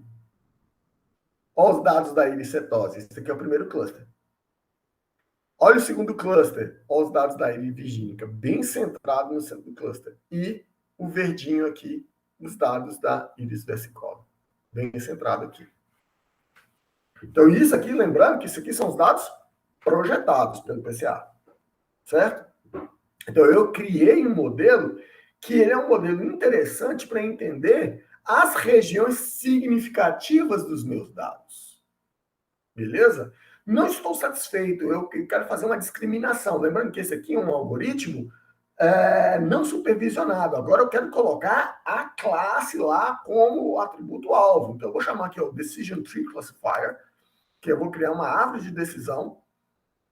Olha os dados da ilicetose. Esse aqui é o primeiro cluster. Olha o segundo cluster. Olha os dados da íris virgínica. Bem centrado no centro do cluster. E o verdinho aqui, os dados da íris versicolor. Bem centrado aqui. Então, isso aqui, lembrando que isso aqui são os dados projetados pelo PCA. Certo? Então, eu criei um modelo que ele é um modelo interessante para entender as regiões significativas dos meus dados. Beleza? Não estou satisfeito, eu quero fazer uma discriminação. Lembrando que esse aqui é um algoritmo não supervisionado. Agora eu quero colocar a classe lá como atributo alvo. Então eu vou chamar aqui o Decision Tree Classifier, que eu vou criar uma árvore de decisão,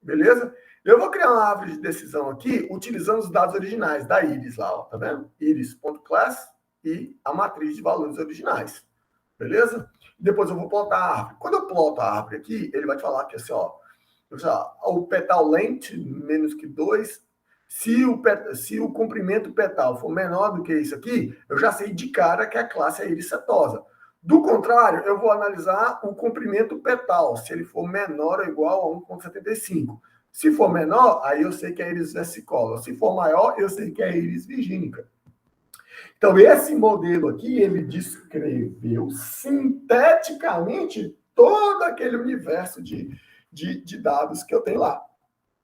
beleza? Eu vou criar uma árvore de decisão aqui, utilizando os dados originais da Iris lá, ó, tá vendo? Iris.class e a matriz de valores originais. Beleza? Depois eu vou plotar a árvore. Quando eu ploto a árvore aqui, ele vai te falar que assim, ó, o petal length menos que 2, se o comprimento petal for menor do que isso aqui, eu já sei de cara que a classe é iris setosa. Do contrário, eu vou analisar o comprimento petal, se ele for menor ou igual a 1,75. Se for menor, aí eu sei que é iris versicolor. Se for maior, eu sei que é iris virgínica. Então, esse modelo aqui, ele descreveu sinteticamente todo aquele universo de dados que eu tenho lá.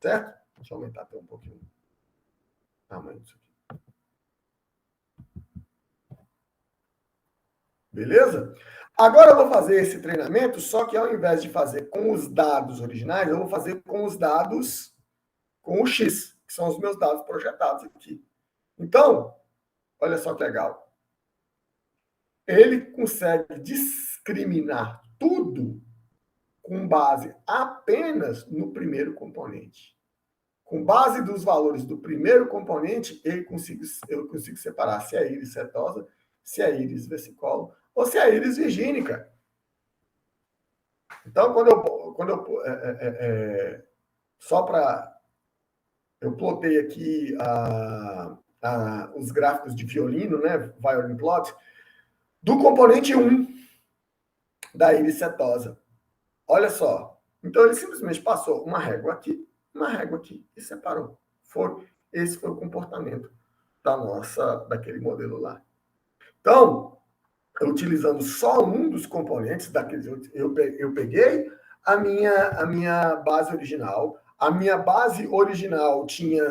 Certo? Deixa eu aumentar até um pouquinho o tamanho disso aqui. Beleza? Agora eu vou fazer esse treinamento, só que ao invés de fazer com os dados originais, eu vou fazer com os dados, com o X, que são os meus dados projetados aqui. Então, olha só que legal. Ele consegue discriminar tudo com base apenas no primeiro componente. Com base dos valores do primeiro componente, eu consigo separar se é íris setosa, se é íris versicolor ou se é íris virgínica. Então, só para... Eu plotei aqui os gráficos de violino, né? Violin plot, do componente 1 da íris setosa. Olha só. Então, ele simplesmente passou uma régua aqui e separou. Esse foi o comportamento daquele modelo lá. Então, utilizando só um dos componentes daqueles, eu peguei a minha base original. A minha base original tinha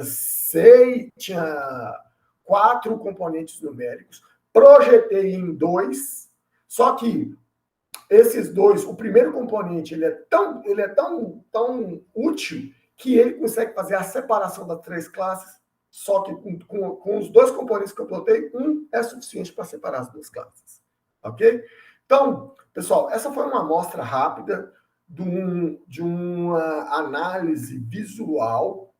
4 componentes numéricos, projetei em 2, só que esses dois, o primeiro componente, ele é tão útil que ele consegue fazer a separação das 3 classes, só que com os 2 componentes que eu plotei, um é suficiente para separar as 2 classes. Ok? Então, pessoal, essa foi uma amostra rápida de uma análise visual,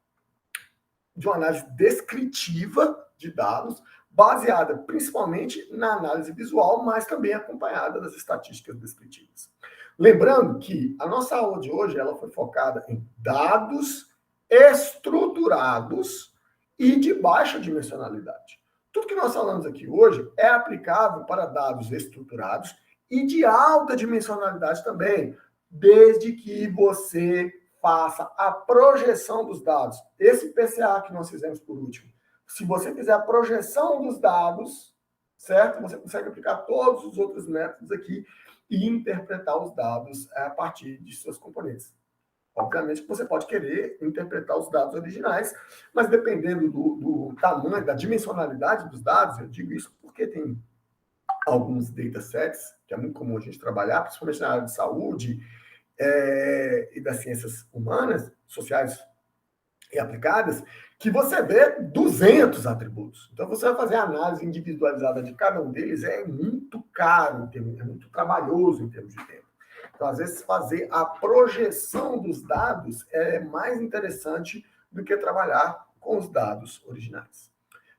de uma análise descritiva de dados, baseada principalmente na análise visual, mas também acompanhada das estatísticas descritivas. Lembrando que a nossa aula de hoje ela foi focada em dados estruturados e de baixa dimensionalidade. Tudo que nós falamos aqui hoje é aplicável para dados estruturados e de alta dimensionalidade também, desde que você faça a projeção dos dados. Esse PCA que nós fizemos por último, se você fizer a projeção dos dados, certo? Você consegue aplicar todos os outros métodos aqui e interpretar os dados a partir de seus componentes. Obviamente que você pode querer interpretar os dados originais, mas dependendo do tamanho, da dimensionalidade dos dados, eu digo isso porque tem alguns datasets, que é muito comum a gente trabalhar, principalmente na área de saúde e das ciências humanas, sociais e aplicadas, que você vê 200 atributos. Então, você vai fazer a análise individualizada de cada um deles, é muito caro, é muito trabalhoso em termos de tempo. Então, às vezes, fazer a projeção dos dados é mais interessante do que trabalhar com os dados originais.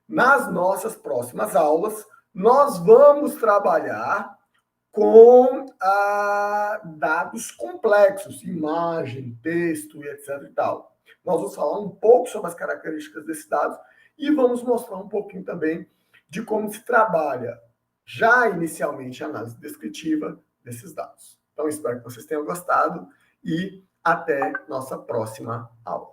Nas nossas próximas aulas, nós vamos trabalhar com dados complexos, imagem, texto e etc. e tal. Nós vamos falar um pouco sobre as características desses dados e vamos mostrar um pouquinho também de como se trabalha já inicialmente a análise descritiva desses dados. Então, espero que vocês tenham gostado e até nossa próxima aula.